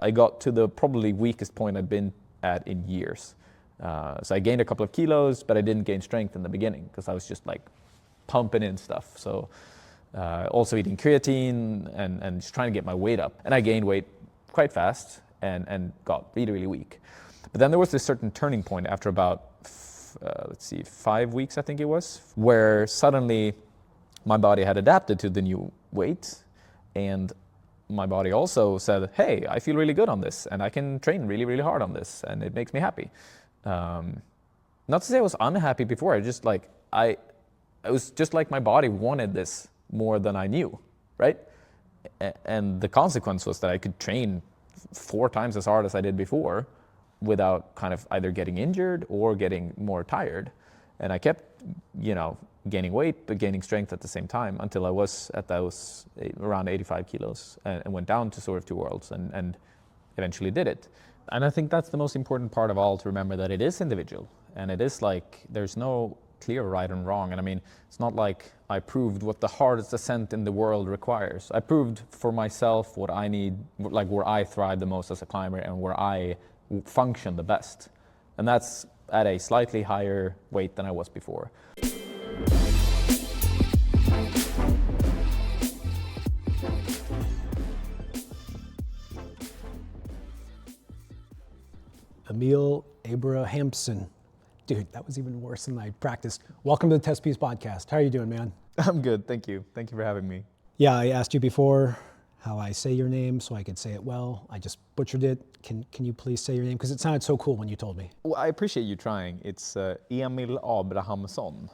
I got to the probably weakest point I'd been at in years. So I gained a couple of kilos, but I didn't gain strength in the beginning because I was just like pumping in stuff. So also eating creatine and just trying to get my weight up. And I gained weight quite fast and got really, really weak. But then there was this certain turning point after about, 5 weeks, I think it was, where suddenly my body had adapted to the new weight, and my body also said, hey, I feel really good on this, and I can train really, really hard on this, and it makes me happy. Not to say I was unhappy before, it was just like my body wanted this more than I knew, right? And the consequence was that I could train 4 times as hard as I did before without kind of either getting injured or getting more tired. And I kept, gaining weight, but gaining strength at the same time until I was at those around 85 kilos and went down to sort of 2 worlds and eventually did it. And I think that's the most important part of all, to remember that it is individual. And it is like, there's no clear right and wrong. And I mean, it's not like I proved what the hardest ascent in the world requires. I proved for myself what I need, like where I thrive the most as a climber and where I function the best. And that's at a slightly higher weight than I was before. Emil Abrahamsson. Dude, that was even worse than I practiced. Welcome to the Testpiece podcast. How are you doing, man? I'm good, thank you. Thank you for having me. Yeah, I asked you before how I say your name so I could say it well. I just butchered it. Can you please say your name? Because it sounded so cool when you told me. Well, I appreciate you trying. It's Emil Abrahamsson.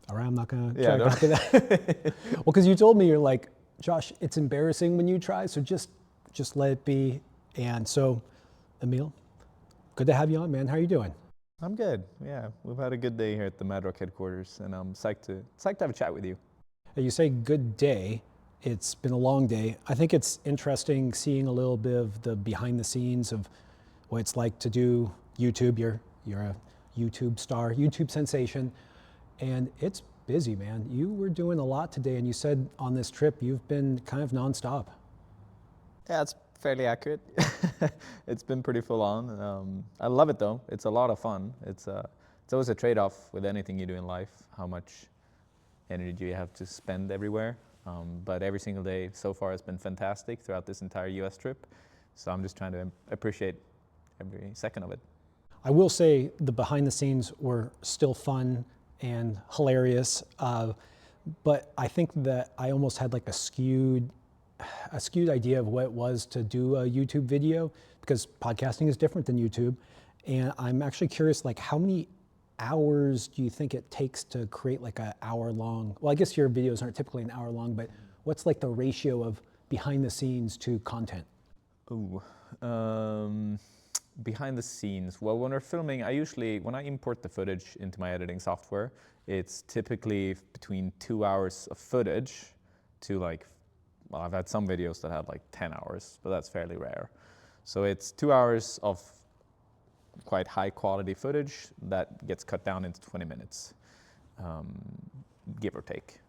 All right, I'm not going to try to copy that. Well, because you told me, you're like, Josh, it's embarrassing when you try, so just let it be. And so, Emil, good to have you on, man. How are you doing? I'm good. Yeah, we've had a good day here at the Madrock headquarters, and I'm psyched to have a chat with you. You say good day. It's been a long day. I think it's interesting seeing a little bit of the behind the scenes of what it's like to do YouTube. You're a YouTube star, YouTube sensation, and it's busy, man. You were doing a lot today, and you said on this trip you've been kind of nonstop. Yeah, it's fairly accurate. It's been pretty full on. I love it though. It's a lot of fun. It's always a trade-off with anything you do in life, how much energy you have to spend everywhere. But every single day so far has been fantastic throughout this entire US trip. So I'm just trying to appreciate every second of it. I will say the behind the scenes were still fun and hilarious. But I think that I almost had like a skewed idea of what it was to do a YouTube video, because podcasting is different than YouTube. And I'm actually curious, like, how many hours do you think it takes to create like an hour long? Well, I guess your videos aren't typically an hour long, but what's like the ratio of behind the scenes to content? Ooh, behind the scenes. Well, when we're filming, when I import the footage into my editing software, it's typically between 2 hours of footage to well, I've had some videos that had like 10 hours, but that's fairly rare. So it's 2 hours of quite high quality footage that gets cut down into 20 minutes, give or take.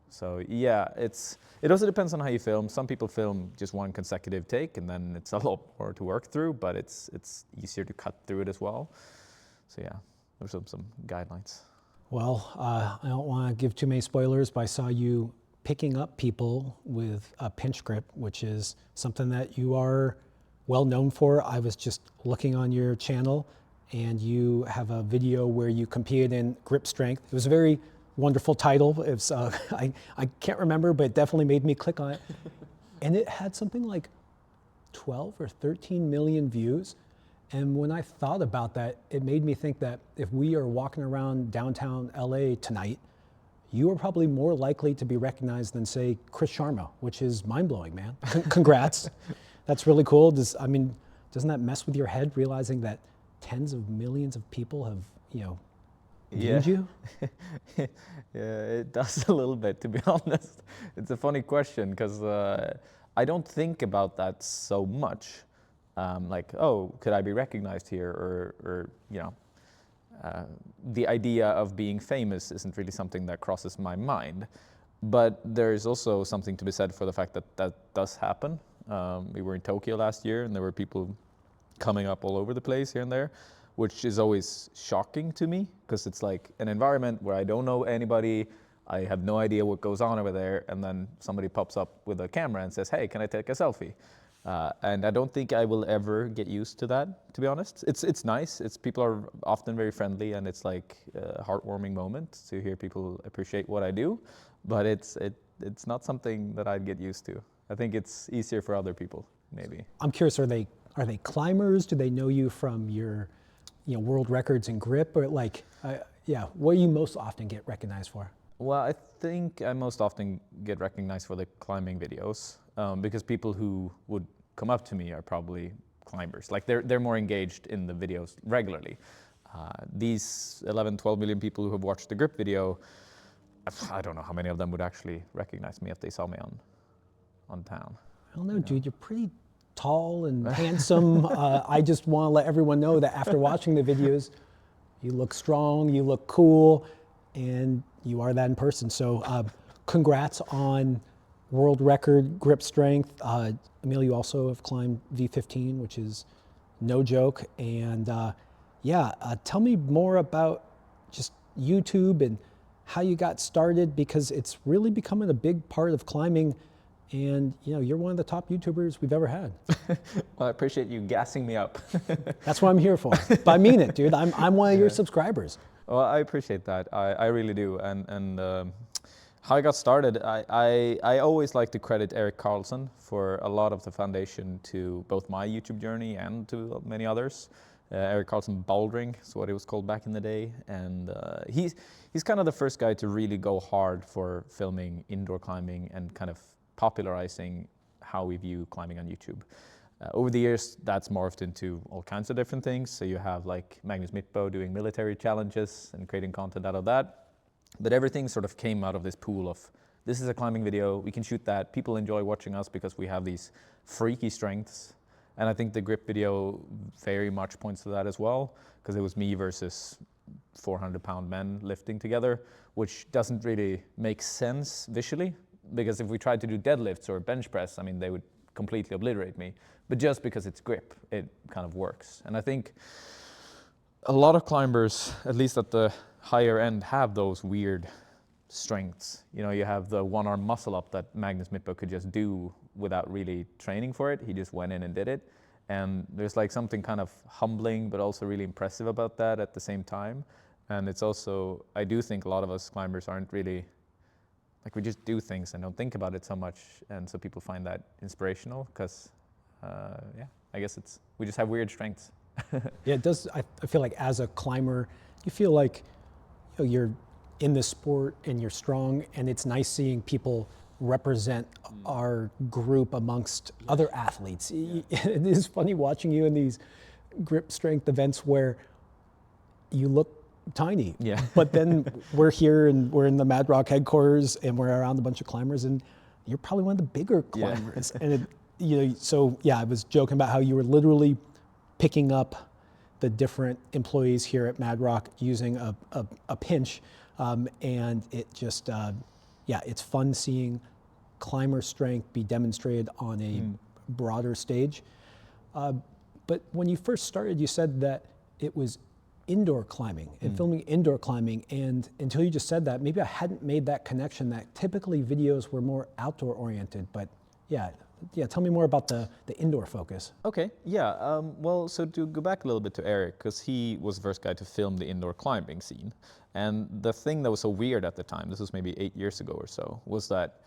So yeah, it also depends on how you film. Some people film just one consecutive take, and then it's a lot more to work through, but it's easier to cut through it as well. So yeah, there's some guidelines. Well, I don't want to give too many spoilers, but I saw you picking up people with a pinch grip, which is something that you are well known for. I was just looking on your channel, and you have a video where you competed in grip strength. It was a very wonderful title. It's I can't remember, but it definitely made me click on it. And it had something like 12 or 13 million views. And when I thought about that, it made me think that if we are walking around downtown LA tonight, you are probably more likely to be recognized than, say, Chris Sharma, which is mind-blowing, man. Congrats. That's really cool. Doesn't that mess with your head, realizing that tens of millions of people have, viewed you? Yeah, it does a little bit, to be honest. It's a funny question, because I don't think about that so much. Could I be recognized here? Or the idea of being famous isn't really something that crosses my mind. But there's also something to be said for the fact that that does happen. We were in Tokyo last year, and there were people coming up all over the place here and there, which is always shocking to me, because it's like an environment where I don't know anybody, I have no idea what goes on over there, and then somebody pops up with a camera and says, hey, can I take a selfie? And I don't think I will ever get used to that, to be honest. It's nice. People are often very friendly, and it's like a heartwarming moment to hear people appreciate what I do. But it's not something that I'd get used to. I think it's easier for other people, maybe. I'm curious, are they climbers? Do they know you from your, world records in grip, or like, what do you most often get recognized for? Well, I think I most often get recognized for the climbing videos, because people who would come up to me are probably climbers. Like they're more engaged in the videos regularly. These 11, 12 million people who have watched the grip video, I don't know how many of them would actually recognize me if they saw me on town. I don't know, dude, you're pretty tall and handsome. I just want to let everyone know that after watching the videos, you look strong, you look cool, and you are that in person. So congrats on world record grip strength. Emil, you also have climbed V15, which is no joke. And tell me more about just YouTube and how you got started, because it's really becoming a big part of climbing. And you're one of the top YouTubers we've ever had. Well, I appreciate you gassing me up. That's what I'm here for. But I mean it, dude. I'm one of your subscribers. Well, I appreciate that. I really do. And how I got started, I always like to credit Erik Karlsson for a lot of the foundation to both my YouTube journey and to many others. Erik Karlsson bouldering is what it was called back in the day, and he's kind of the first guy to really go hard for filming indoor climbing and kind of popularizing how we view climbing on YouTube. Over the years, that's morphed into all kinds of different things. So you have like Magnus Mitbo doing military challenges and creating content out of that. But everything sort of came out of this pool of, this is a climbing video, we can shoot that, people enjoy watching us because we have these freaky strengths. And I think the grip video very much points to that as well, because it was me versus 400-pound men lifting together, which doesn't really make sense visually, because if we tried to do deadlifts or bench press, I mean, they would completely obliterate me. But just because it's grip, it kind of works. And I think a lot of climbers, at least at the higher end, have those weird strengths. You have the one-arm muscle up that Magnus Mitbo could just do without really training for it. He just went in and did it. And there's like something kind of humbling, but also really impressive about that at the same time. And it's also, I do think a lot of us climbers aren't really, like, we just do things and don't think about it so much. And so people find that inspirational because, I guess we just have weird strengths. Yeah, it does. I feel like as a climber, you feel like you're in the sport and you're strong, and it's nice seeing people represent our group amongst other athletes. It is funny watching you in these grip strength events where you look tiny. Yeah. But then we're here and we're in the Mad Rock headquarters and we're around a bunch of climbers, and you're probably one of the bigger climbers. Yeah. And I was joking about how you were literally picking up the different employees here at Mad Rock using a pinch, and it just, it's fun seeing climber strength be demonstrated on a broader stage. But when you first started, you said that it was indoor climbing and filming indoor climbing, and until you just said that, maybe I hadn't made that connection that typically videos were more outdoor oriented. But tell me more about the indoor focus. Okay, well, so to go back a little bit to Erik, because he was the first guy to film the indoor climbing scene. And the thing that was so weird at the time, this was maybe 8 years ago or so, was that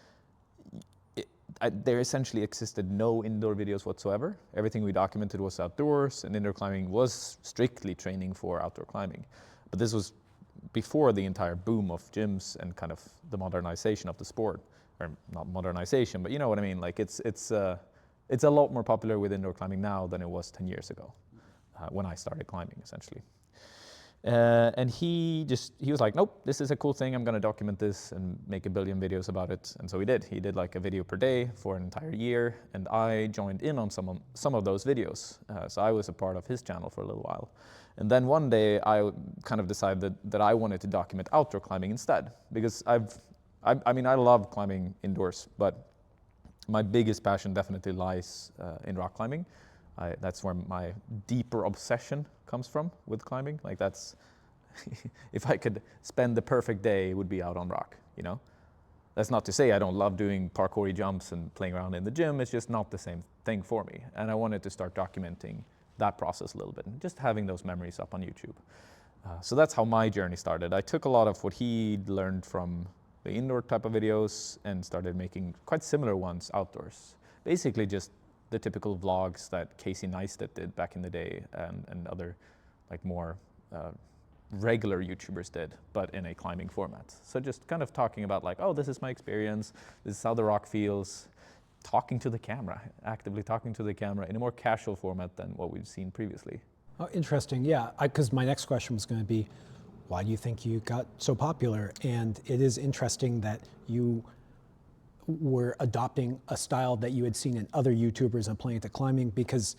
there essentially existed no indoor videos whatsoever. Everything we documented was outdoors, and indoor climbing was strictly training for outdoor climbing. But this was before the entire boom of gyms and kind of the modernization of the sport. Or not modernization, but you know what I mean. Like it's a lot more popular with indoor climbing now than it was 10 years ago, when I started climbing, essentially. And he was like, nope, this is a cool thing. I'm going to document this and make 1 billion videos about it. And so he did. He did like a video per day for an entire year, and I joined in on some of those videos. So I was a part of his channel for a little while. And then one day I kind of decided that I wanted to document outdoor climbing instead, because I love climbing indoors, but my biggest passion definitely lies in rock climbing. That's where my deeper obsession comes from with climbing. Like that's, if I could spend the perfect day, it would be out on rock, you know? That's not to say I don't love doing parkour jumps and playing around in the gym. It's just not the same thing for me. And I wanted to start documenting that process a little bit and just having those memories up on YouTube. So that's how my journey started. I took a lot of what he learned from the indoor type of videos and started making quite similar ones outdoors. Basically just the typical vlogs that Casey Neistat did back in the day and other like more regular YouTubers did, but in a climbing format. So just kind of talking about like, oh, this is my experience, this is how the rock feels, talking to the camera, actively talking to the camera in a more casual format than what we've seen previously. Oh, interesting. Yeah, because my next question was going to be, why do you think you got so popular? And it is interesting that you were adopting a style that you had seen in other YouTubers and applying it to climbing, because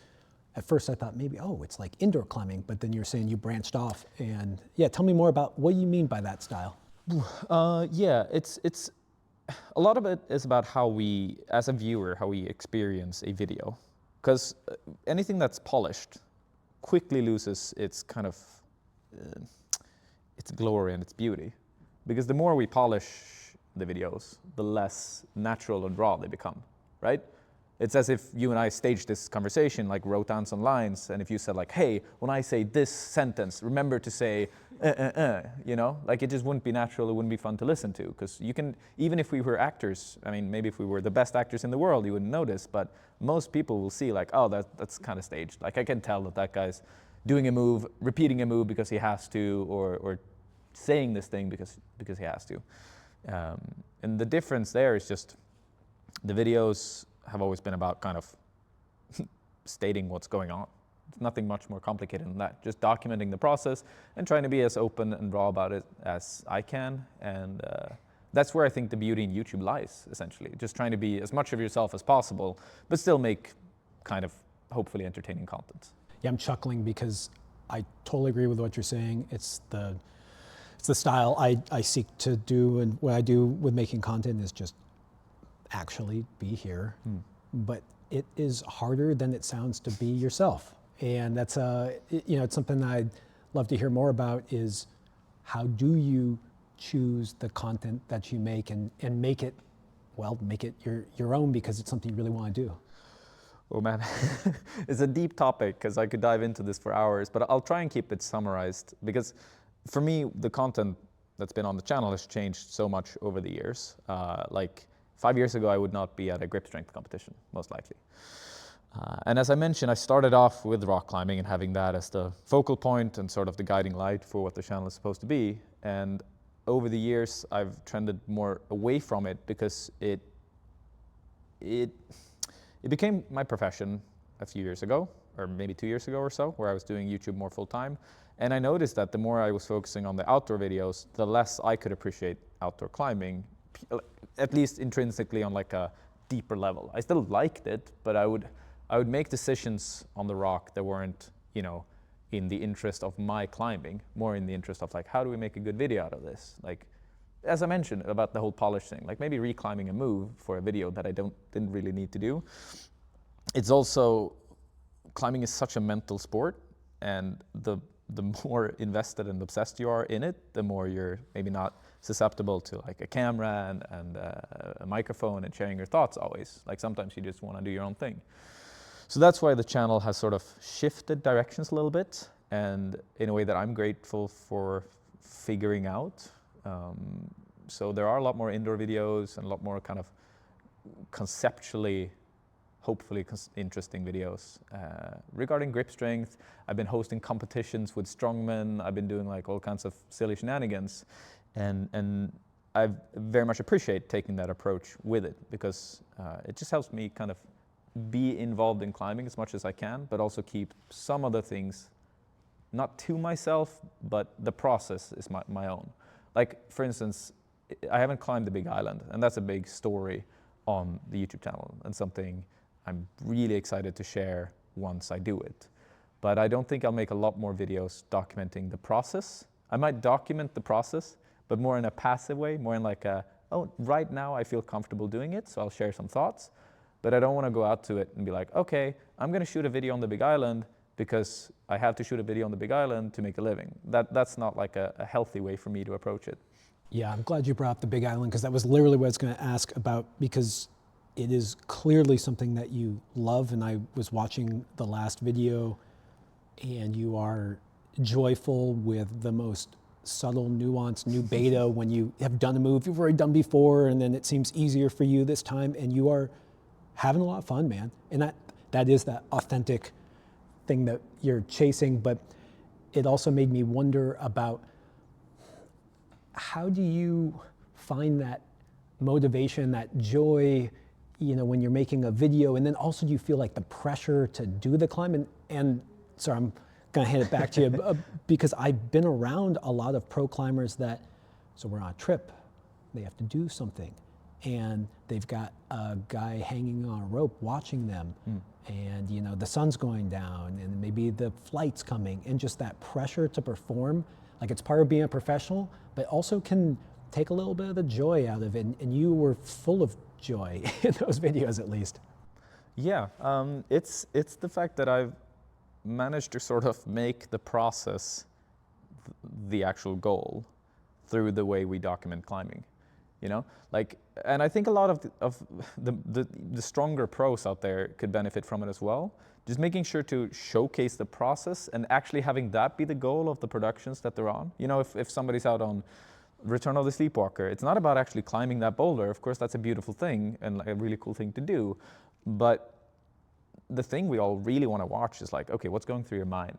at first I thought maybe, oh, it's like indoor climbing, but then you're saying you branched off. And yeah, tell me more about what you mean by that style. Yeah, it's a lot of it is about how we, as a viewer, how we experience a video. Because anything that's polished quickly loses its kind of its glory and its beauty, because the more we polish the videos, the less natural and raw they become, right? It's as if you and I staged this conversation, like wrote down some lines, and if you said like, hey, when I say this sentence, remember to say, you know, like it just wouldn't be natural, it wouldn't be fun to listen to, because you can, even if we were actors, I mean, maybe if we were the best actors in the world, you wouldn't notice, but most people will see like, oh, that's kind of staged. Like I can tell that guy's doing a move, repeating a move because he has to, or saying this thing because he has to. And the difference there is just the videos have always been about kind of stating what's going on. It's nothing much more complicated than that. Just documenting the process and trying to be as open and raw about it as I can. And that's where I think the beauty in YouTube lies, essentially. Just trying to be as much of yourself as possible, but still make kind of hopefully entertaining content. Yeah, I'm chuckling because I totally agree with what you're saying. It's the style I seek to do, and what I do with making content is just actually be here. But it is harder than it sounds to be yourself. And that's it's something I'd love to hear more about, is how do you choose the content that you make and make it your own, because it's something you really want to do. Oh man, it's a deep topic because I could dive into this for hours, but I'll try and keep it summarized, because for me, the content that's been on the channel has changed so much over the years. Like 5 years ago, I would not be at a grip strength competition, most likely. And as I mentioned, I started off with rock climbing and having that as the focal point and sort of the guiding light for what the channel is supposed to be. And over the years, I've trended more away from it because it became my profession a few years ago, or maybe 2 years ago or so, where I was doing YouTube more full time. And I noticed that the more I was focusing on the outdoor videos, the less I could appreciate outdoor climbing, at least intrinsically on like a deeper level. I still liked it, but I would make decisions on the rock that weren't, you know, in the interest of my climbing, more in the interest of like, how do we make a good video out of this? Like, as I mentioned about the whole polish thing, like maybe reclimbing a move for a video that I didn't really need to do. It's also, climbing is such a mental sport, and the more invested and obsessed you are in it, the more you're maybe not susceptible to like a camera and a microphone and sharing your thoughts always. Like sometimes you just want to do your own thing. So that's why the channel has sort of shifted directions a little bit, and in a way that I'm grateful for figuring out. So there are a lot more indoor videos and a lot more kind of conceptually, hopefully interesting videos. Regarding grip strength, I've been hosting competitions with strongmen. I've been doing like all kinds of silly shenanigans. And I very much appreciate taking that approach with it, because it just helps me kind of be involved in climbing as much as I can, but also keep some other things not to myself, but the process is my own. Like, for instance, I haven't climbed the Big Island, and that's a big story on the YouTube channel and something I'm really excited to share once I do it. But I don't think I'll make a lot more videos documenting the process. I might document the process, but more in a passive way, more in like a, oh, right now I feel comfortable doing it, so I'll share some thoughts. but I don't want to go out to it and be like, okay, I'm going to shoot a video on the Big Island because I have to shoot a video on the Big Island to make a living. That's not like a healthy way for me to approach it. Yeah, I'm glad you brought up the Big Island, because that was literally what I was going to ask about, because it is clearly something that you love. And I was watching the last video, and you are joyful with the most subtle, nuanced new beta when you have done a move you've already done before, and then it seems easier for you this time, and you are having a lot of fun, man. And that is that authentic thing that you're chasing. But it also made me wonder about, how do you find that motivation, that joy, when you're making a video, and then also do you feel like the pressure to do the climb? And sorry, I'm gonna hand it back to you, because I've been around a lot of pro climbers that, so we're on a trip, they have to do something, and they've got a guy hanging on a rope watching them, and the sun's going down, and maybe the flight's coming, and just that pressure to perform, like it's part of being a professional, but also can take a little bit of the joy out of it. And you were full of joy in those videos, at least. Yeah, it's the fact that I've managed to sort of make the process the actual goal through the way we document climbing, and I think a lot of the stronger pros out there could benefit from it as well. Just making sure to showcase the process and actually having that be the goal of the productions that they're on. If somebody's out on Return of the Sleepwalker, it's not about actually climbing that boulder. Of course, that's a beautiful thing and like a really cool thing to do. But the thing we all really want to watch is like, okay, what's going through your mind?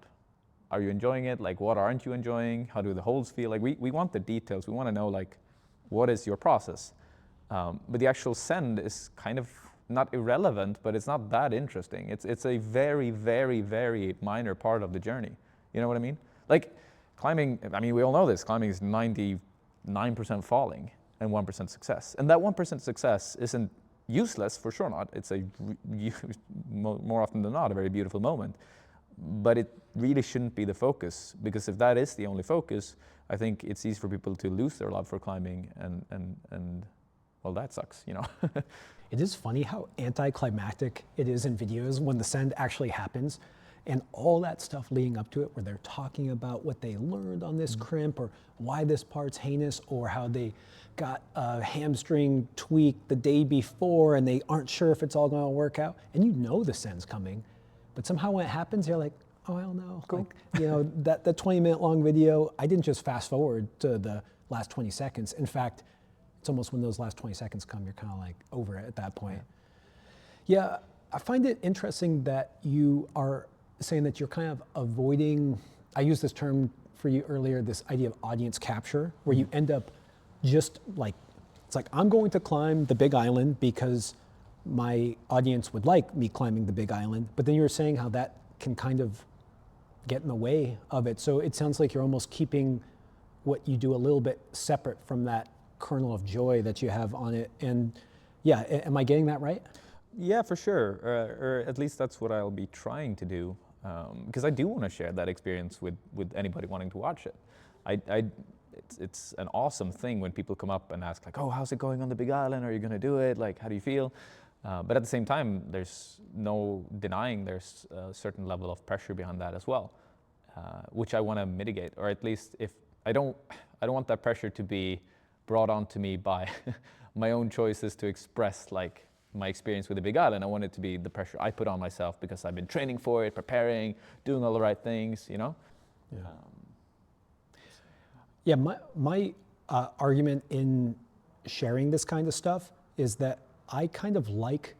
Are you enjoying it? Like, what aren't you enjoying? How do the holds feel? Like, we want the details. We want to know, like, what is your process? But the actual send is kind of not irrelevant, but it's not that interesting. It's a very, very, very minor part of the journey. You know what I mean? Like climbing, we all know this, climbing is 99% falling and 1% success. And that 1% success isn't useless, for sure not. It's more often than not, a very beautiful moment. But it really shouldn't be the focus, because if that is the only focus, I think it's easy for people to lose their love for climbing, and well, that sucks, It is funny how anticlimactic it is in videos when the send actually happens, and all that stuff leading up to it, where they're talking about what they learned on this crimp, or why this part's heinous, or how they got a hamstring tweak the day before and they aren't sure if it's all going to work out, and the send's coming, but somehow when it happens, you're like, oh, I don't know. Cool. Like, that 20-minute long video, I didn't just fast forward to the last 20 seconds. In fact, it's almost when those last 20 seconds come, you're kind of like over it at that point. Yeah, I find it interesting that you are saying that you're kind of avoiding, I used this term for you earlier, this idea of audience capture, where you end up just like, it's like, I'm going to climb the Big Island because my audience would like me climbing the Big Island. But then you were saying how that can kind of get in the way of it. So it sounds like you're almost keeping what you do a little bit separate from that kernel of joy that you have on it. And yeah, am I getting that right? Yeah, for sure. Or at least that's what I'll be trying to do, because I do want to share that experience with anybody wanting to watch it. It's an awesome thing when people come up and ask like, oh, how's it going on the Big Island? Are you going to do it? Like, how do you feel? But at the same time, there's no denying there's a certain level of pressure behind that as well, which I want to mitigate, or at least if I don't want that pressure to be brought onto me by my own choices to express like my experience with the Big Island. I want it to be the pressure I put on myself because I've been training for it, preparing, doing all the right things, Yeah. Yeah, my argument in sharing this kind of stuff is that I kind of like,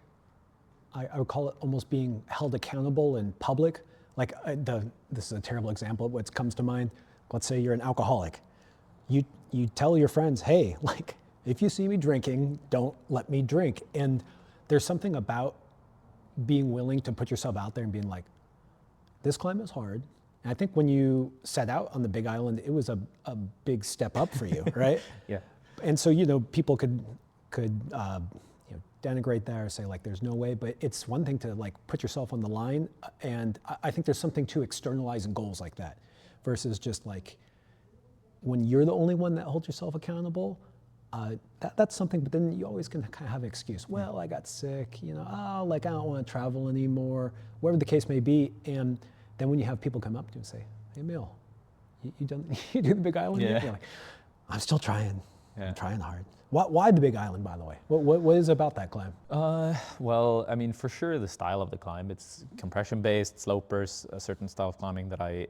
I would call it almost being held accountable in public. Like this is a terrible example of what comes to mind. Let's say you're an alcoholic. You tell your friends, hey, like, if you see me drinking, don't let me drink. And there's something about being willing to put yourself out there and being like, this climb is hard. And I think when you set out on the Big Island, it was a big step up for you, right? Yeah. And so, people could denigrate that or say like, there's no way, but it's one thing to like put yourself on the line. And I think there's something to externalizing goals like that versus just like, when you're the only one that holds yourself accountable, That's something, but then you always can kind of have an excuse. Well, I got sick, I don't want to travel anymore, whatever the case may be. And then when you have people come up to you and say, hey, Emil, you do the Big Island yet? You're like, I'm still trying. I'm trying hard. Why the Big Island, by the way? What is it about that climb? Well, I mean, for sure the style of the climb. It's compression-based, slopers, a certain style of climbing that I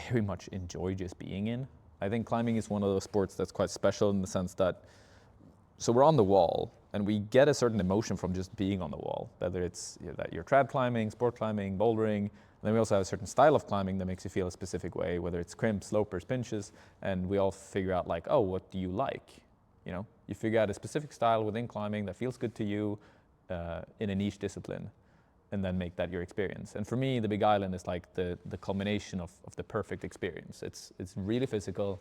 very much enjoy just being in. I think climbing is one of those sports that's quite special in the sense that, so we're on the wall and we get a certain emotion from just being on the wall, whether it's that you're trad climbing, sport climbing, bouldering. And then we also have a certain style of climbing that makes you feel a specific way, whether it's crimps, slopers, pinches, and we all figure out like, oh, what do you like? You figure out a specific style within climbing that feels good to you in a niche discipline, and then make that your experience. And for me, the Big Island is like the culmination of the perfect experience. It's really physical.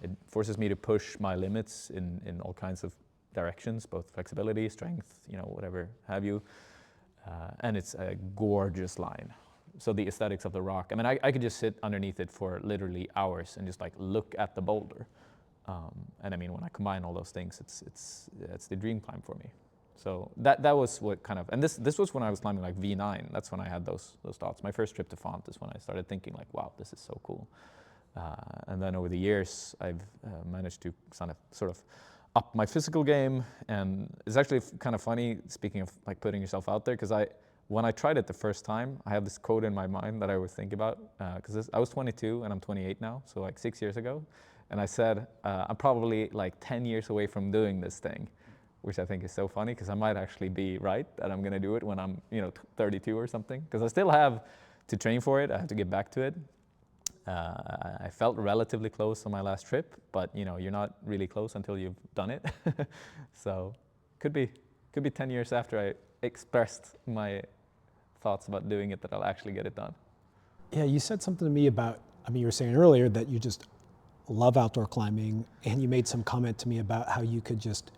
It forces me to push my limits in all kinds of directions, both flexibility, strength, whatever have you. And it's a gorgeous line. So the aesthetics of the rock, I mean, I could just sit underneath it for literally hours and just like look at the boulder. And I mean, when I combine all those things, it's the dream climb for me. So that was what kind of, and this was when I was climbing like V9. That's when I had those thoughts. My first trip to Font is when I started thinking like, wow, this is so cool. And then over the years, I've managed to sort of up my physical game. And it's actually kind of funny, speaking of like putting yourself out there, because when I tried it the first time, I have this quote in my mind that I always think about, because I was 22 and I'm 28 now, so like 6 years ago. And I said, I'm probably like 10 years away from doing this thing, which I think is so funny because I might actually be right that I'm going to do it when I'm 32 or something, because I still have to train for it. I have to get back to it. I felt relatively close on my last trip, but you're not really close until you've done it. So could be 10 years after I expressed my thoughts about doing it that I'll actually get it done. Yeah, you said something to me about, you were saying earlier that you just love outdoor climbing, and you made some comment to me about how you could just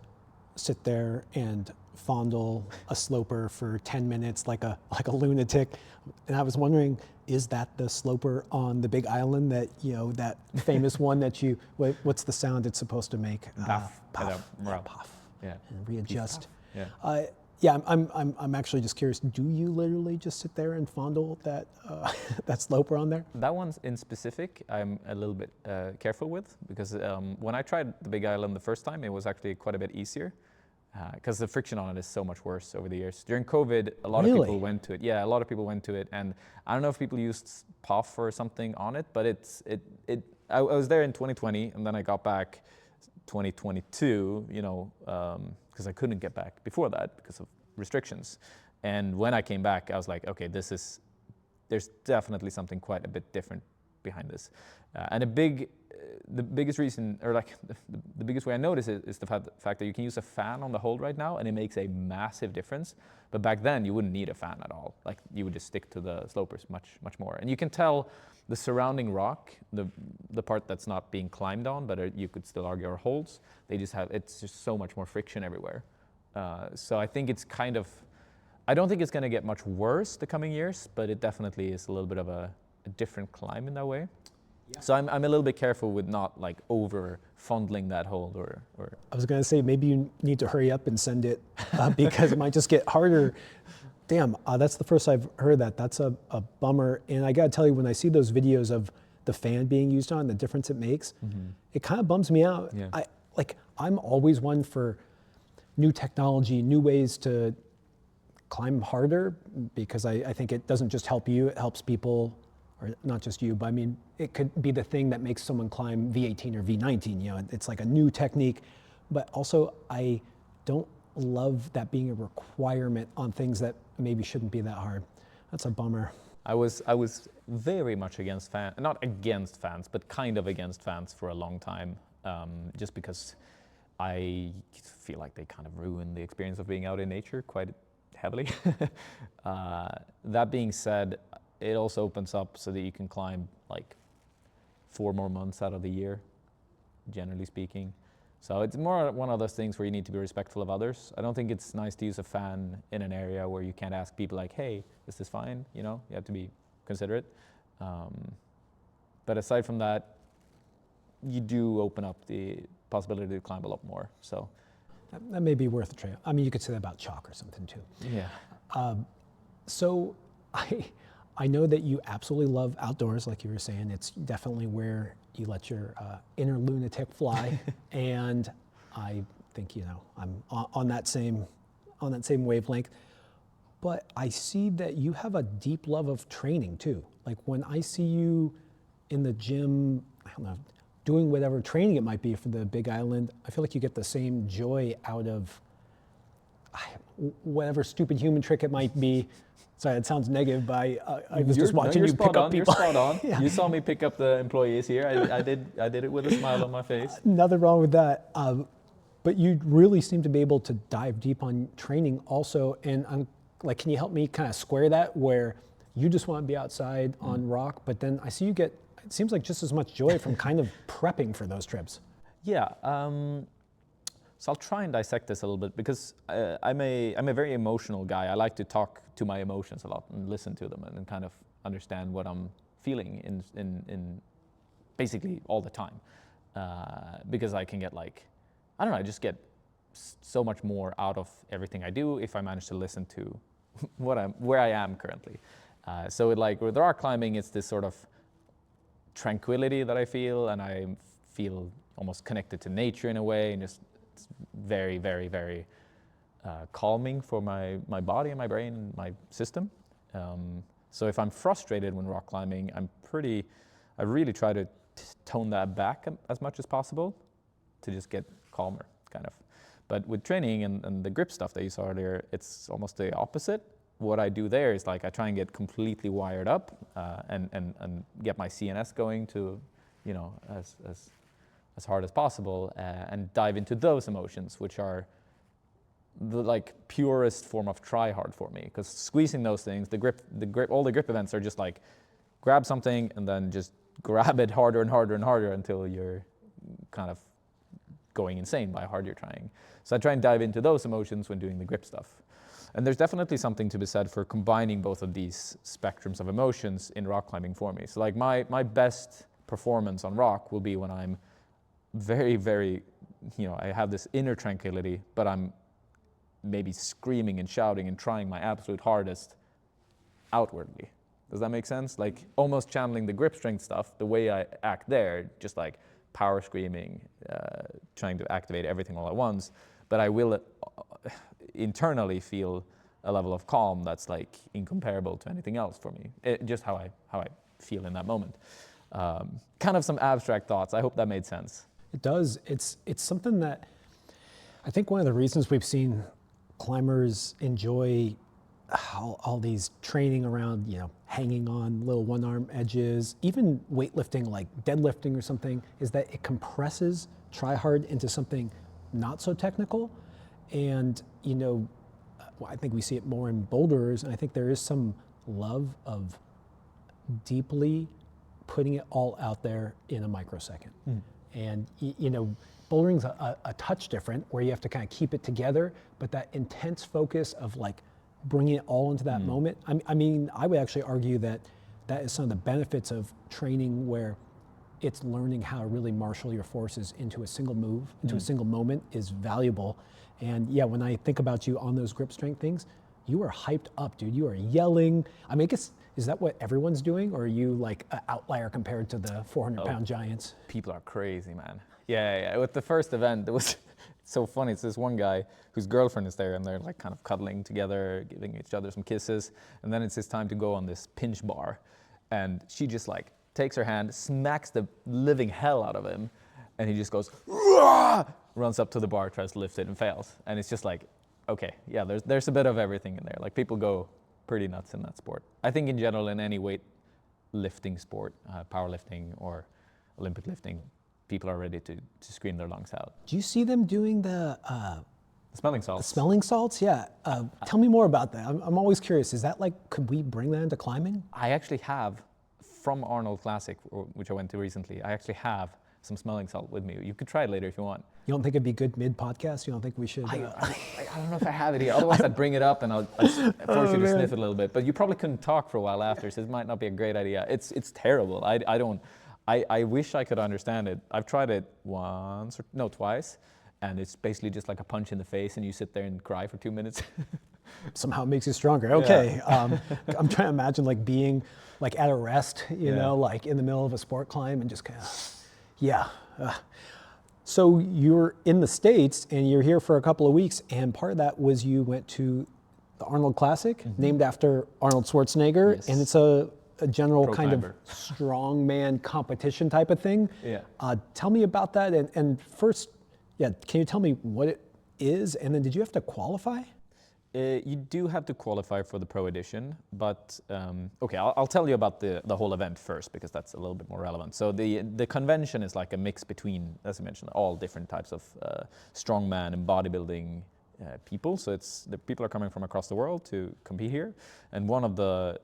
sit there and fondle a sloper for 10 minutes like a lunatic. And I was wondering, is that the sloper on the Big Island that, that famous one that what's the sound it's supposed to make? Puff. Puff. Puff. Yeah. And readjust. Yeah. Yeah, I'm actually just curious. Do you literally just sit there and fondle that that sloper on there? That one's in specific, I'm a little bit careful with, because when I tried the Big Island the first time, it was actually quite a bit easier, because the friction on it is so much worse over the years. During COVID, a lot of people went to it. Yeah, a lot of people went to it, and I don't know if people used Puff or something on it, but I was there in 2020, and then I got back 2022, because I couldn't get back before that because of restrictions. And when I came back, I was like, okay, there's definitely something quite a bit different behind this. And the biggest reason, or like the biggest way I notice it is the fact that you can use a fan on the hold right now, and it makes a massive difference. But back then, you wouldn't need a fan at all. Like, you would just stick to the slopers much more. And you can tell the surrounding rock, the part that's not being climbed on, but you could still argue are holds, it's just so much more friction everywhere. So I think I don't think it's going to get much worse the coming years, but it definitely is a little bit of a different climb in that way. Yeah. So I'm a little bit careful with not like over fondling that hold or. I was going to say, maybe you need to hurry up and send it because it might just get harder. Damn, that's the first I've heard that. That's a bummer. And I got to tell you, when I see those videos of the fan being used on, the difference it makes, it kind of bums me out. Yeah. I'm always one for new technology, new ways to climb harder, because I think it doesn't just help you, it helps people, or not just you, but I mean, it could be the thing that makes someone climb V18 or V19, it's like a new technique. But also, I don't love that being a requirement on things that maybe shouldn't be that hard. That's a bummer. I was very much against not against fans, but kind of against fans for a long time, just because I feel like they kind of ruin the experience of being out in nature quite heavily. That being said, it also opens up so that you can climb like 4 more months out of the year, generally speaking. So it's more one of those things where you need to be respectful of others. I don't think it's nice to use a fan in an area where you can't ask people like, hey, is this fine? You have to be considerate. But aside from that, you do open up the possibility to climb a lot more. So That may be worth a try. I mean, you could say that about chalk or something too. yeah. So I know that you absolutely love outdoors, like you were saying. It's definitely where you let your inner lunatic fly, and I think I'm on that same wavelength. But I see that you have a deep love of training too. Like when I see you in the gym, I don't know, doing whatever training it might be for the Big Island, I feel like you get the same joy out of whatever stupid human trick it might be. Sorry, that sounds negative, but I was just watching you pick up people. You're spot on. Yeah. You saw me pick up the employees here. I did it with a smile on my face. Nothing wrong with that. But you really seem to be able to dive deep on training also. And I'm like, can you help me kind of square that where you just want to be outside on rock, but then I see you get, it seems like just as much joy from kind of prepping for those trips. Yeah. So I'll try and dissect this a little bit because I'm a very emotional guy. I like to talk to my emotions a lot and listen to them and kind of understand what I'm feeling in basically all the time. Because I can get I don't know, I just get so much more out of everything I do if I manage to listen to where I am currently. So with the rock climbing, it's this sort of tranquility that I feel, and I feel almost connected to nature in a way, and just it's very, very, very calming for my body and my brain and my system. So if I'm frustrated when rock climbing, I really try to tone that back as much as possible to just get calmer, kind of. But with training and the grip stuff that you saw earlier, it's almost the opposite. What I do there is I try and get completely wired up and get my CNS going to, as hard as possible, and dive into those emotions, which are the purest form of try hard for me. Because squeezing those things, all the grip events are just grab something and then just grab it harder and harder and harder until you're kind of going insane by how hard you're trying. So I try and dive into those emotions when doing the grip stuff. And there's definitely something to be said for combining both of these spectrums of emotions in rock climbing for me. So my best performance on rock will be when I'm very, very, I have this inner tranquility, but I'm maybe screaming and shouting and trying my absolute hardest outwardly. Does that make sense? Almost channeling the grip strength stuff, the way I act there, just power screaming, trying to activate everything all at once. But I will internally feel a level of calm that's incomparable to anything else for me. Just how I feel in that moment. Kind of some abstract thoughts. I hope that made sense. It does. It's something that I think one of the reasons we've seen climbers enjoy all these training around, hanging on little one-arm edges, even weightlifting like deadlifting or something, is that it compresses try hard into something not so technical. And, I think we see it more in boulders, and I think there is some love of deeply putting it all out there in a microsecond. And, bouldering's a touch different, where you have to kind of keep it together, but that intense focus of bringing it all into that moment. I mean, I would actually argue that is some of the benefits of training, where it's learning how to really marshal your forces into a single move, into a single moment, is valuable. And yeah, when I think about you on those grip strength things, you are hyped up, dude. You are yelling. I mean, I guess, is that what everyone's doing, or are you an outlier compared to the 400-pound giants? People are crazy, man. Yeah. With the first event, it was so funny. It's this one guy whose girlfriend is there, and they're kind of cuddling together, giving each other some kisses. And then it's his time to go on this pinch bar. And she just takes her hand, smacks the living hell out of him, and he just goes, "Rah!" Runs up to the bar, tries to lift it, and fails. And it's just okay, yeah, there's a bit of everything in there. People go pretty nuts in that sport. I think in general, in any weight lifting sport, powerlifting or Olympic lifting, people are ready to scream their lungs out. Do you see them doing the smelling salts? Smelling salts, yeah. Tell me more about that. I'm always curious. Is that could we bring that into climbing? I actually have, from Arnold Classic, which I went to recently, I actually have some smelling salt with me. You could try it later if you want. You don't think it'd be good mid-podcast? You don't think we should? I don't know if I have it here. Otherwise, I'd bring it up and I'll force you to sniff it a little bit. But you probably couldn't talk for a while after, so it might not be a great idea. It's terrible. I wish I could understand it. I've tried it twice, and it's basically just like a punch in the face, and you sit there and cry for 2 minutes. Somehow it makes you stronger. Okay. I'm trying to imagine like being like at a rest, you know, like in the middle of a sport climb and just kind of, So you're in the States and you're here for a couple of weeks, and part of that was you went to the Arnold Classic, named after Arnold Schwarzenegger, and it's a general kind of strongman competition type of thing. Yeah. Tell me about that, and first, can you tell me what it is, and then did you have to qualify? You do have to qualify for the pro edition, but okay, I'll tell you about the whole event first, because that's a little bit more relevant. So the convention is like a mix between, as I mentioned, all different types of strongman and bodybuilding people. So the people are coming from across the world to compete here, and one of the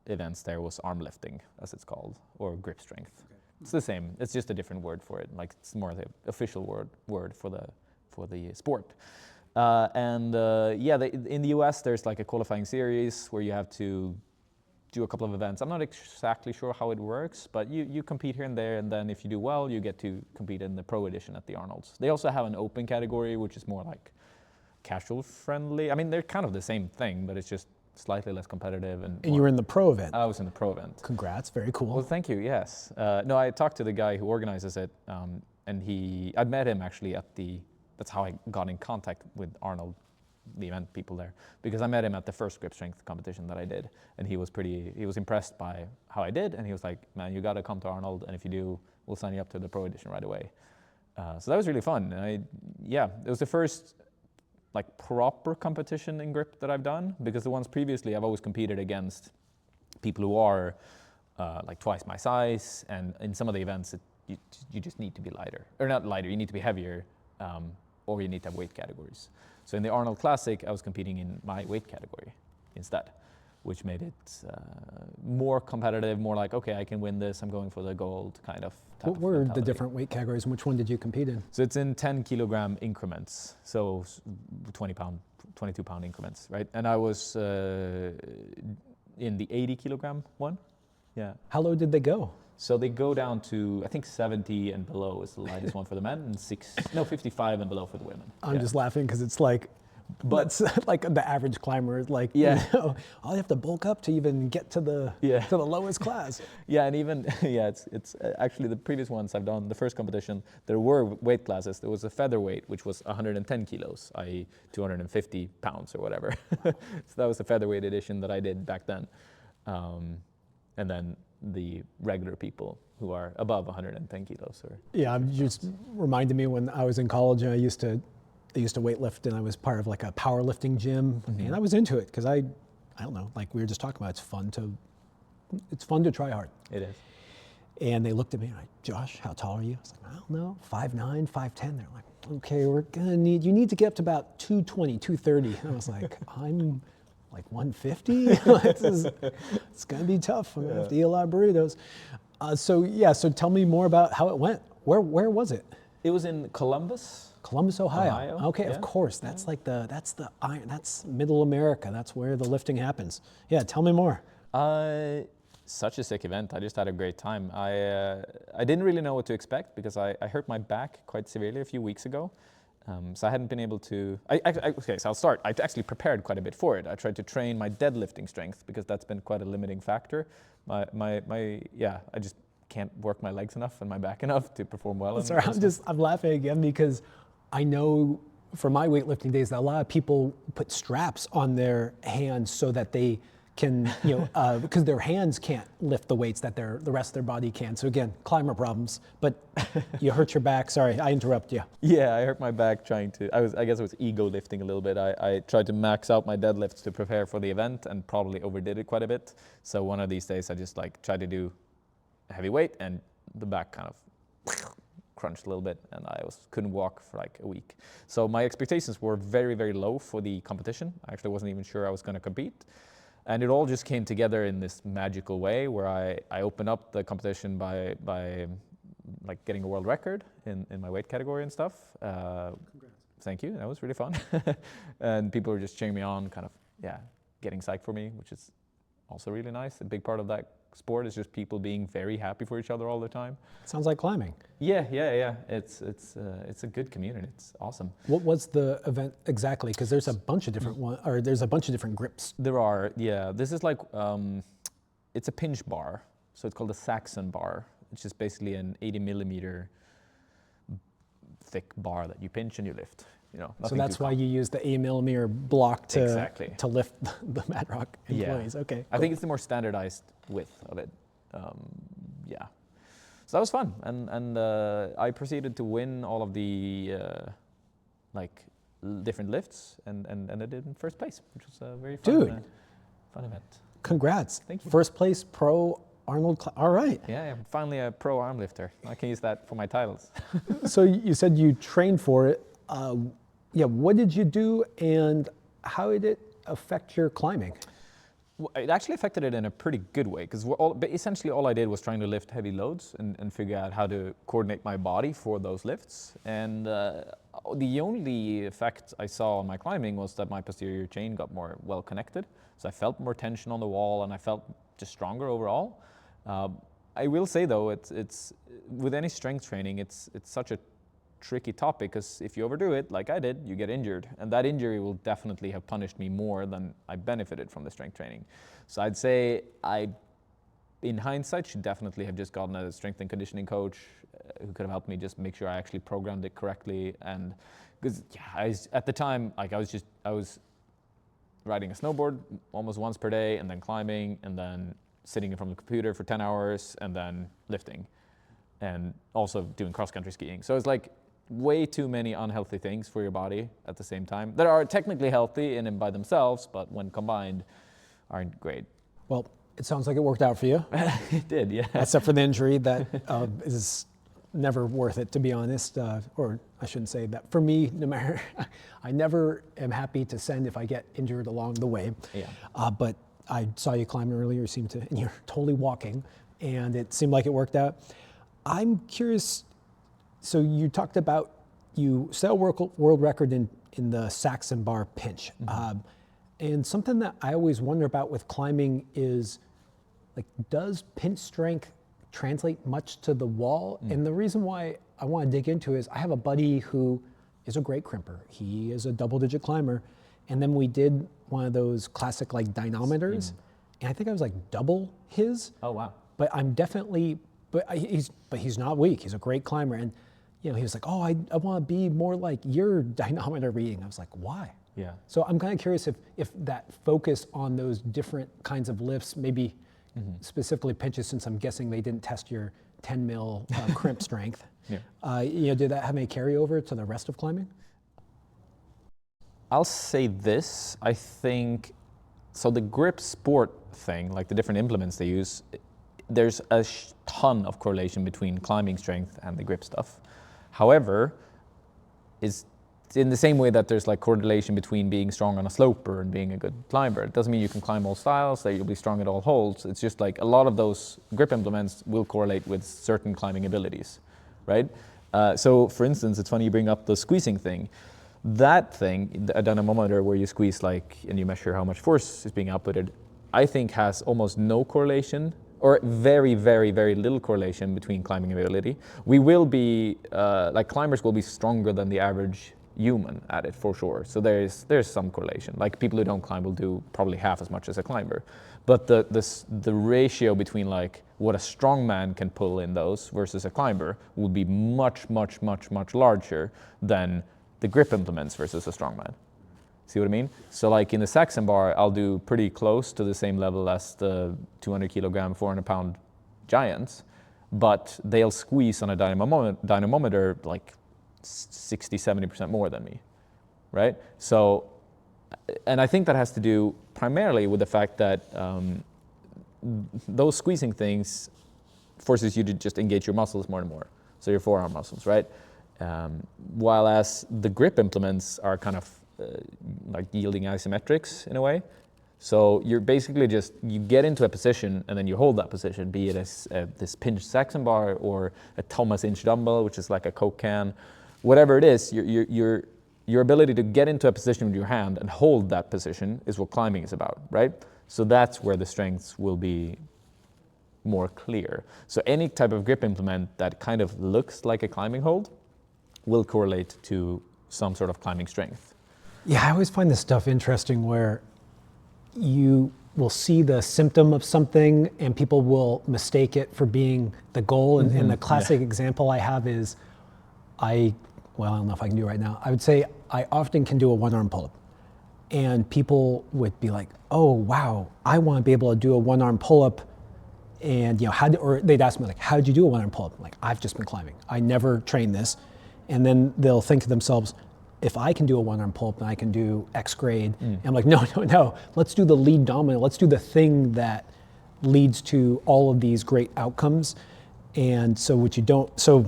events there was arm lifting, as it's called, or grip strength. Okay. It's the same. It's just a different word for it. Like it's more the official word for the sport. In the US, there's like a qualifying series where you have to do a couple of events. I'm not exactly sure how it works, but you compete here and there, and then if you do well, you get to compete in the pro edition at the Arnolds. They also have an open category, which is more like casual friendly. I mean, they're kind of the same thing, but it's just slightly less competitive. And you were in the pro event. I was in the pro event. Congrats, very cool. Well, thank you, yes. No, I talked to the guy who organizes it, and I'd met him actually that's how I got in contact with Arnold, the event people there, because I met him at the first grip strength competition that I did, and he was impressed by how I did, and he was like, man, you gotta come to Arnold, and if you do, we'll sign you up to the pro edition right away. So that was really fun. It was the first like proper competition in grip that I've done, because the ones previously I've always competed against people who are like twice my size, and in some of the events you just need to be lighter, or not lighter, you need to be heavier, or you need to have weight categories. So in the Arnold Classic, I was competing in my weight category instead, which made it more competitive, more like, okay, I can win this, I'm going for the gold kind of type. What were the different weight categories, and which one did you compete in? So it's in 10 kilogram increments, so 22 pound increments, right? And I was in the 80 kilogram one. Yeah. How low did they go? So they go down to, I think 70 and below is the lightest one for the men, and 55 and below for the women. I'm just laughing because it's like, but like the average climber is like, you know, you have to bulk up to even get to the lowest class. Yeah, and even it's actually the previous ones I've done, the first competition, there were weight classes. There was a featherweight, which was 110 kilos, i.e. 250 pounds or whatever. So that was the featherweight edition that I did back then. And then the regular people who are above 110 kilos. I'm just reminded me when I was in college and I used to weightlift, and I was part of like a powerlifting gym, and I was into it because I don't know, like we were just talking about, it's fun to try hard. It is. And they looked at me like, Josh, how tall are you? I was like, I don't know, 5'9", 5'10". They're like, okay, you need to get up to about 220, 230. And I was like, I'm like 150? It's gonna be tough. I'm gonna have to eat a lot of burritos. So tell me more about how it went. Where was it? It was in Columbus, Ohio. Okay, of course. That's like that's Middle America. That's where the lifting happens. Yeah, tell me more. Such a sick event. I just had a great time. I didn't really know what to expect, because I hurt my back quite severely a few weeks ago. So I hadn't been able to, okay, so I'll start. I actually prepared quite a bit for it. I tried to train my deadlifting strength, because that's been quite a limiting factor. I just can't work my legs enough and my back enough to perform well. Sorry, I'm laughing again because I know from my weightlifting days that a lot of people put straps on their hands so that they can, because their hands can't lift the weights that the rest of their body can. So again, climber problems, but you hurt your back. Sorry, I interrupt you. Yeah, I hurt my back trying to, I guess it was ego lifting a little bit. I tried to max out my deadlifts to prepare for the event and probably overdid it quite a bit. So one of these days I just like tried to do a heavy weight, and the back kind of crunched a little bit, and I couldn't walk for like a week. So my expectations were very, very low for the competition. I actually wasn't even sure I was going to compete. And it all just came together in this magical way where I opened up the competition by like getting a world record in my weight category and stuff. Congrats. Thank you, that was really fun. And people were just cheering me on, kind of, getting psyched for me, which is also really nice. A big part of that sport. It's just people being very happy for each other all the time. Sounds like climbing. Yeah. It's a good community. It's awesome. What was the event exactly? Because there's a bunch of different there's a bunch of different grips. There are, yeah. This is like it's a pinch bar, so it's called a Saxon bar, which is basically an 80 millimeter thick bar that you pinch and you lift. So that's why you use the 80 millimeter block to lift the Mad Rock employees. Yeah. Okay. I think it's the more standardized width of it. Yeah. So that was fun, and I proceeded to win all of the different lifts, and ended in first place, which was a very fun, fun event. Congrats! Thank you. First place, pro Arnold. All right. Yeah, I'm finally a pro arm lifter. I can use that for my titles. So you said you trained for it. What did you do, and how did it affect your climbing? Well, it actually affected it in a pretty good way, because essentially all I did was trying to lift heavy loads and figure out how to coordinate my body for those lifts. And the only effect I saw on my climbing was that my posterior chain got more well connected. So I felt more tension on the wall, and I felt just stronger overall. I will say though, it's with any strength training, it's such a tricky topic, because if you overdo it like I did, you get injured, and that injury will definitely have punished me more than I benefited from the strength training. So I'd say I, in hindsight, should definitely have just gotten a strength and conditioning coach who could have helped me just make sure I actually programmed it correctly. And because at the time, I was riding a snowboard almost once per day, and then climbing, and then sitting in front of the computer for 10 hours, and then lifting, and also doing cross-country skiing. So it's like way too many unhealthy things for your body at the same time that are technically healthy in and by themselves, but when combined aren't great. Well, it sounds like it worked out for you. It did, yeah. Except for the injury that is never worth it, to be honest. Or I shouldn't say that. For me, no matter, I never am happy to send if I get injured along the way. Yeah. But I saw you climbing earlier, and you're totally walking, and it seemed like it worked out. I'm curious, so you talked about, you set a world record in the Saxon bar pinch. Mm-hmm. And something that I always wonder about with climbing is, like, does pinch strength translate much to the wall? And the reason why I want to dig into it is I have a buddy who is a great crimper. He is a double-digit climber. And then we did one of those classic, like, dynamometers. And I think I was like double his. Oh, wow. But I'm definitely... But he's not weak. He's a great climber, and he was like, "Oh, I want to be more like your dynamometer reading." I was like, "Why?" Yeah. So I'm kind of curious if that focus on those different kinds of lifts, maybe specifically pinches, since I'm guessing they didn't test your 10 mil crimp strength. Yeah. Did that have any carryover to the rest of climbing? I'll say this. I think so. The grip sport thing, like the different implements they use. There's a ton of correlation between climbing strength and the grip stuff. However, it's in the same way that there's like correlation between being strong on a sloper and being a good climber. It doesn't mean you can climb all styles, that you'll be strong at all holds. It's just like a lot of those grip implements will correlate with certain climbing abilities, right? So for instance, it's funny you bring up the squeezing thing. That thing, a dynamometer where you squeeze and you measure how much force is being outputted, I think has almost no correlation, or very, very, very little correlation between climbing ability. We will be, climbers will be stronger than the average human at it for sure. So there's some correlation. Like people who don't climb will do probably half as much as a climber. But the ratio between like what a strong man can pull in those versus a climber will be much, much, much, much larger than the grip implements versus a strong man. See what I mean? So like in the Saxon bar, I'll do pretty close to the same level as the 200 kilogram, 400 pound giants, but they'll squeeze on a dynamometer like 60, 70% more than me, right? So, and I think that has to do primarily with the fact that those squeezing things forces you to just engage your muscles more and more. So your forearm muscles, right? While as the grip implements are kind of like yielding isometrics in a way. So you're basically you get into a position and then you hold that position, be it as this pinched Saxon bar or a Thomas inch dumbbell, which is like a Coke can, whatever it is, your ability to get into a position with your hand and hold that position is what climbing is about, right? So that's where the strengths will be more clear. So any type of grip implement that kind of looks like a climbing hold will correlate to some sort of climbing strength. Yeah, I always find this stuff interesting where you will see the symptom of something and people will mistake it for being the goal. And the classic example I have is I don't know if I can do it right now. I would say I often can do a one-arm pull-up. And people would be like, oh, wow, I want to be able to do a one-arm pull-up. And or they'd ask me like, how did you do a one-arm pull-up? I'm like, I've just been climbing. I never trained this. And then they'll think to themselves, if I can do a one-arm pull-up, then I can do X grade. And I'm like, no. Let's do the lead dominant. Let's do the thing that leads to all of these great outcomes. And so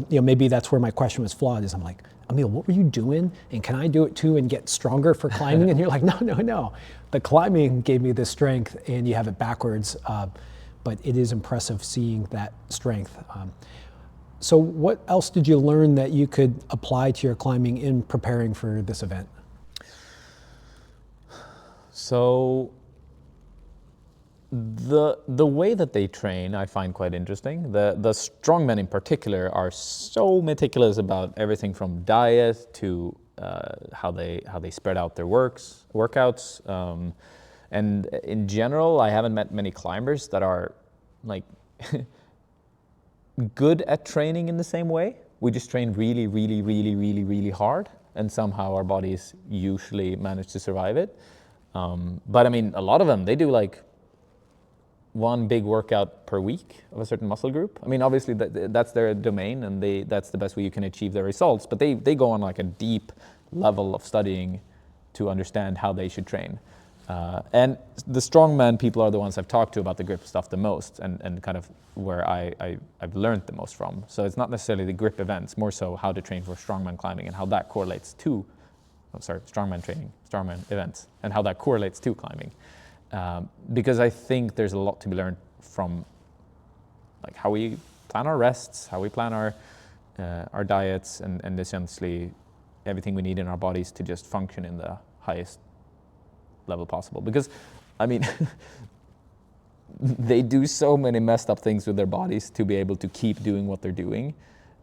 maybe that's where my question was flawed is I'm like, Emil, what were you doing? And can I do it too and get stronger for climbing? And you're like, no. The climbing gave me this strength and you have it backwards. But it is impressive seeing that strength. So what else did you learn that you could apply to your climbing in preparing for this event? So the way that they train, I find quite interesting. The strongmen in particular are so meticulous about everything from diet to how they spread out their workouts. And in general, I haven't met many climbers that are like good at training in the same way. We just train really hard, and somehow our bodies usually manage to survive it. But I mean, a lot of them, they do like one big workout per week of a certain muscle group. I mean, obviously that's their domain, and that's the best way you can achieve their results. But they go on like a deep level of studying to understand how they should train. And the strongman people are the ones I've talked to about the grip stuff the most, and kind of where I've learned the most from. So it's not necessarily the grip events, more so how to train for strongman climbing and how that correlates to, strongman training, strongman events, and how that correlates to climbing. Because I think there's a lot to be learned from like how we plan our rests, how we plan our diets, and essentially everything we need in our bodies to just function in the highest level possible. Because I mean they do so many messed up things with their bodies to be able to keep doing what they're doing.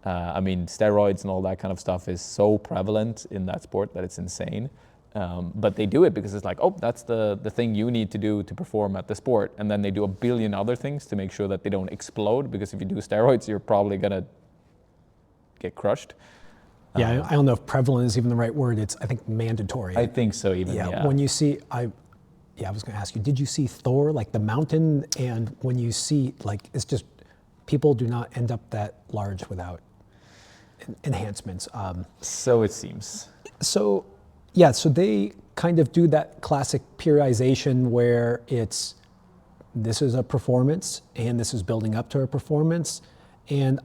I mean, steroids and all that kind of stuff is so prevalent in that sport that it's insane. But they do it because it's like, oh, that's the thing you need to do to perform at the sport. And then they do a billion other things to make sure that they don't explode, because if you do steroids, you're probably gonna get crushed. Yeah, I don't know if prevalent is even the right word. It's, I think, mandatory. I think so even, yeah. When you see, I was gonna ask you, did you see Thor, like the mountain? And when you see, like, it's just, people do not end up that large without enhancements. So it seems. So they kind of do that classic periodization where this is a performance and this is building up to a performance. And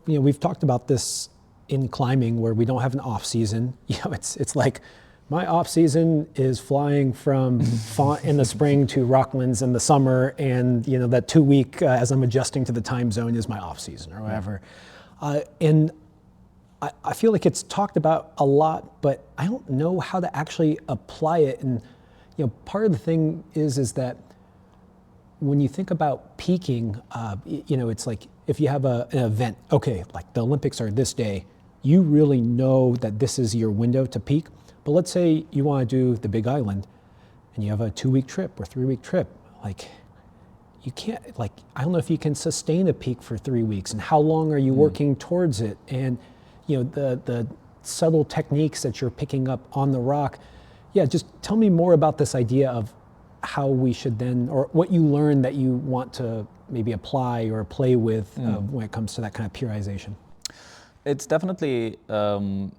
we've talked about this in climbing where we don't have an off season. It's like my off season is flying from Font in the spring to Rocklands in the summer, and that 2 week as I'm adjusting to the time zone is my off season or whatever. And I feel like it's talked about a lot, but I don't know how to actually apply it. And part of the thing is that when you think about peaking, it's like if you have an event, okay, like the Olympics are this day, you really know that this is your window to peak. But let's say you want to do the Big Island and you have a 2 week trip or 3 week trip. Like, you can't, I don't know if you can sustain a peak for 3 weeks, and how long are you working towards it? And the subtle techniques that you're picking up on the rock. Yeah, just tell me more about this idea of how we should then, or what you learned that you want to maybe apply or play with when it comes to that kind of periodization. It's definitely, so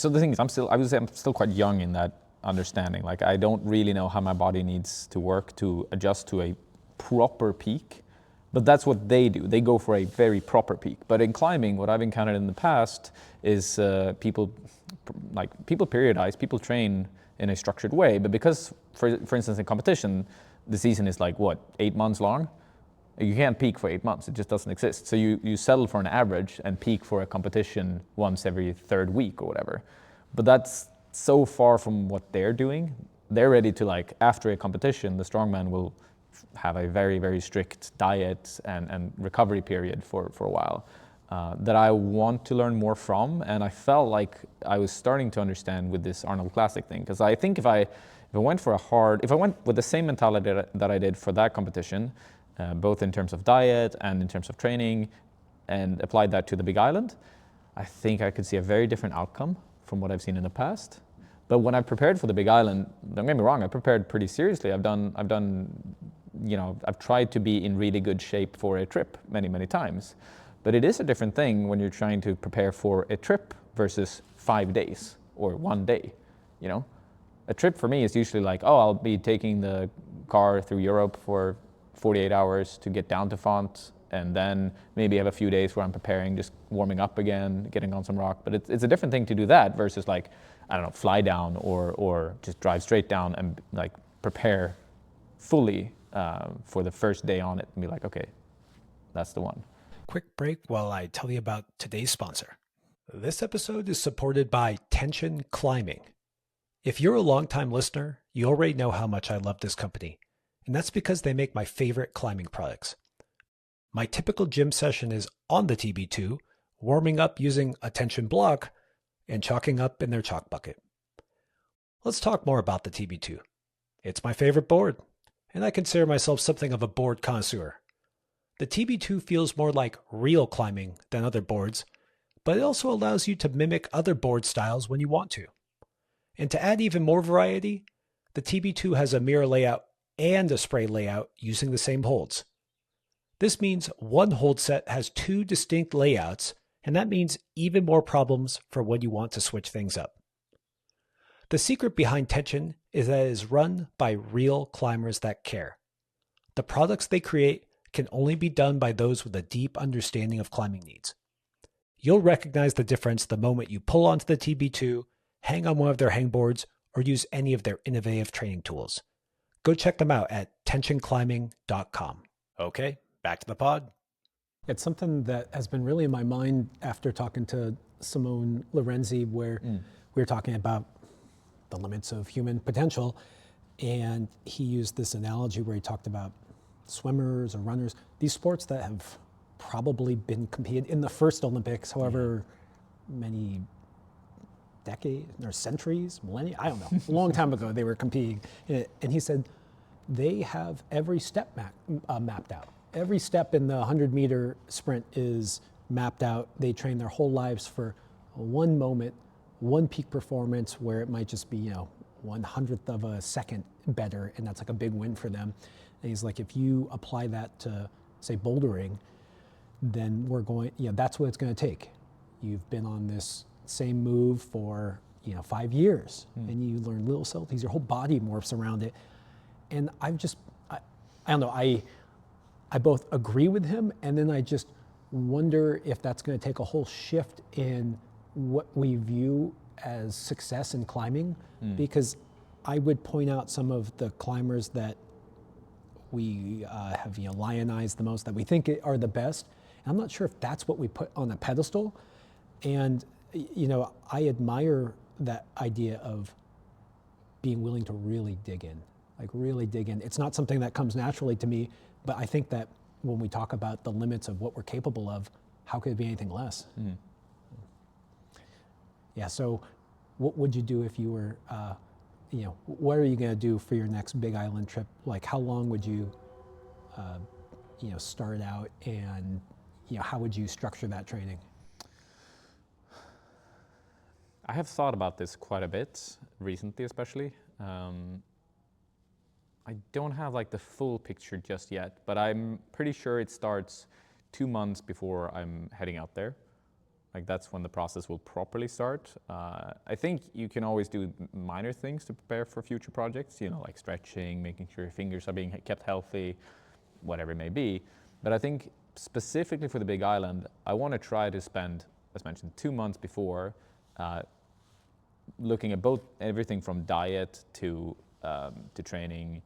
the thing is, I would say I'm still quite young in that understanding. Like, I don't really know how my body needs to work to adjust to a proper peak. But that's what they do. They go for a very proper peak. But in climbing, what I've encountered in the past is people periodize, people train in a structured way. But because, for instance, in competition, the season is 8 months long? You can't peak for 8 months. It just doesn't exist. So you settle for an average and peak for a competition once every third week or whatever. But that's so far from what they're doing. They're ready to, after a competition, the strongman will have a very, very strict diet and recovery period for a while that I want to learn more from. And I felt like I was starting to understand with this Arnold Classic thing, because I think if I went with the same mentality that I did for that competition, both in terms of diet and in terms of training, and applied that to the Big Island, I think I could see a very different outcome from what I've seen in the past. But when I prepared for the Big Island, don't get me wrong, I prepared pretty seriously. I've tried to be in really good shape for a trip many, many times. But it is a different thing when you're trying to prepare for a trip versus 5 days or 1 day, you know? A trip for me is usually like, oh, I'll be taking the car through Europe for 48 hours to get down to Font, and then maybe have a few days where I'm preparing, just warming up again, getting on some rock. But it's a different thing to do that versus like, I don't know, fly down or just drive straight down and like prepare fully for the first day on it and be like, okay, that's the one. Quick break while I tell you about today's sponsor. This episode is supported by Tension Climbing. If you're a longtime listener, you already know how much I love this company, and that's because they make my favorite climbing products. My typical gym session is on the TB2, warming up using a tension block and chalking up in their chalk bucket. Let's talk more about the TB2. It's my favorite board, and I consider myself something of a board connoisseur. The TB2 feels more like real climbing than other boards, but it also allows you to mimic other board styles when you want to. And to add even more variety, the TB2 has a mirror layout and a spray layout using the same holds. This means one hold set has 2 distinct layouts, and that means even more problems for when you want to switch things up. The secret behind Tension is that it is run by real climbers that care. The products they create can only be done by those with a deep understanding of climbing needs. You'll recognize the difference the moment you pull onto the TB2, hang on one of their hangboards, or use any of their innovative training tools. Go check them out at tensionclimbing.com. Okay, back to the pod. It's something that has been really in my mind after talking to Simone Lorenzi, where we were talking about the limits of human potential. And he used this analogy where he talked about swimmers or runners, these sports that have probably been competed in the first Olympics, however many decades or centuries, millennia, I don't know, a long time ago they were competing. And he said they have every step mapped out. Every step in the 100-meter sprint is mapped out. They train their whole lives for one moment, one peak performance where it might just be, 1/100th of a second better, and that's like a big win for them. And he's like, if you apply that to, say, bouldering, then that's what it's going to take. You've been on this same move for 5 years, and you learn little subtleties. Your whole body morphs around it. And I don't know. I both agree with him, and then I just wonder if that's going to take a whole shift in what we view as success in climbing, because I would point out some of the climbers that we have lionized the most, that we think are the best. And I'm not sure if that's what we put on a pedestal. And I admire that idea of being willing to really dig in, It's not something that comes naturally to me, but I think that when we talk about the limits of what we're capable of, how could it be anything less? Yeah, so what would you do if you were, what are you going to do for your next Big Island trip? Like, how long would you, start out, and, how would you structure that training? I have thought about this quite a bit recently, especially. I don't have like the full picture just yet, but I'm pretty sure it starts 2 months before I'm heading out there. Like, that's when the process will properly start. I think you can always do minor things to prepare for future projects, like stretching, making sure your fingers are being kept healthy, whatever it may be. But I think specifically for the Big Island, I want to try to spend, as mentioned, 2 months before looking at both everything from diet to training,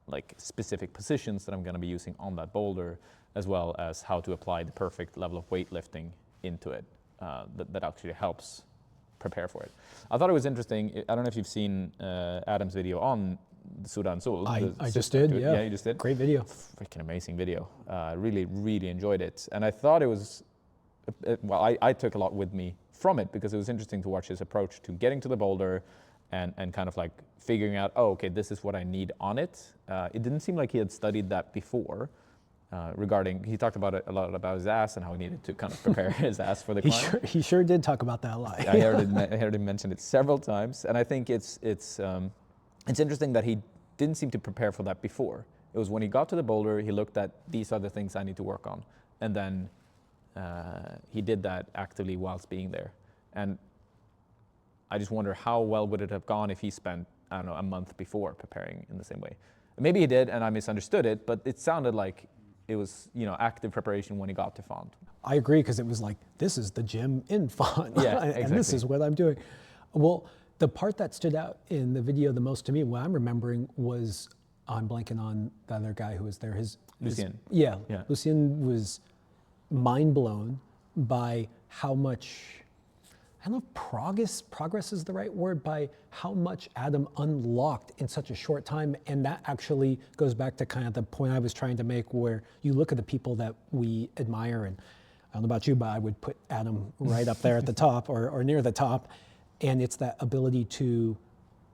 like specific positions that I'm going to be using on that boulder, as well as how to apply the perfect level of weightlifting into it that actually helps prepare for it. I thought it was interesting. I don't know if you've seen Adam's video on Sudan Sul. I just did, yeah. Yeah, you just did? Great video. Freaking amazing video. Really, really enjoyed it. And I thought it was, well, I took a lot with me from it because it was interesting to watch his approach to getting to the boulder and kind of like figuring out, oh, okay, this is what I need on it. It didn't seem like he had studied that before. He talked about it a lot about his ass and how he needed to kind of prepare his ass for the climb. He sure did talk about that a lot. I heard him mention it several times, and I think it's interesting that he didn't seem to prepare for that before. It was when he got to the boulder, he looked at these are the things I need to work on, and then he did that actively whilst being there. And I just wonder how well would it have gone if he spent, I don't know, a month before preparing in the same way. Maybe he did, and I misunderstood it, but it sounded like it was, active preparation when he got to Font. I agree, because it was like, this is the gym in Font, yeah, exactly. and this is what I'm doing. Well, the part that stood out in the video the most to me, what I'm remembering was, I'm blanking on the other guy who was there. Lucien. Yeah, Lucien was mind blown by how much, I don't know if progress is the right word, by how much Adam unlocked in such a short time. And that actually goes back to kind of the point I was trying to make, where you look at the people that we admire, and I don't know about you, but I would put Adam right up there at the top or near the top. And it's that ability to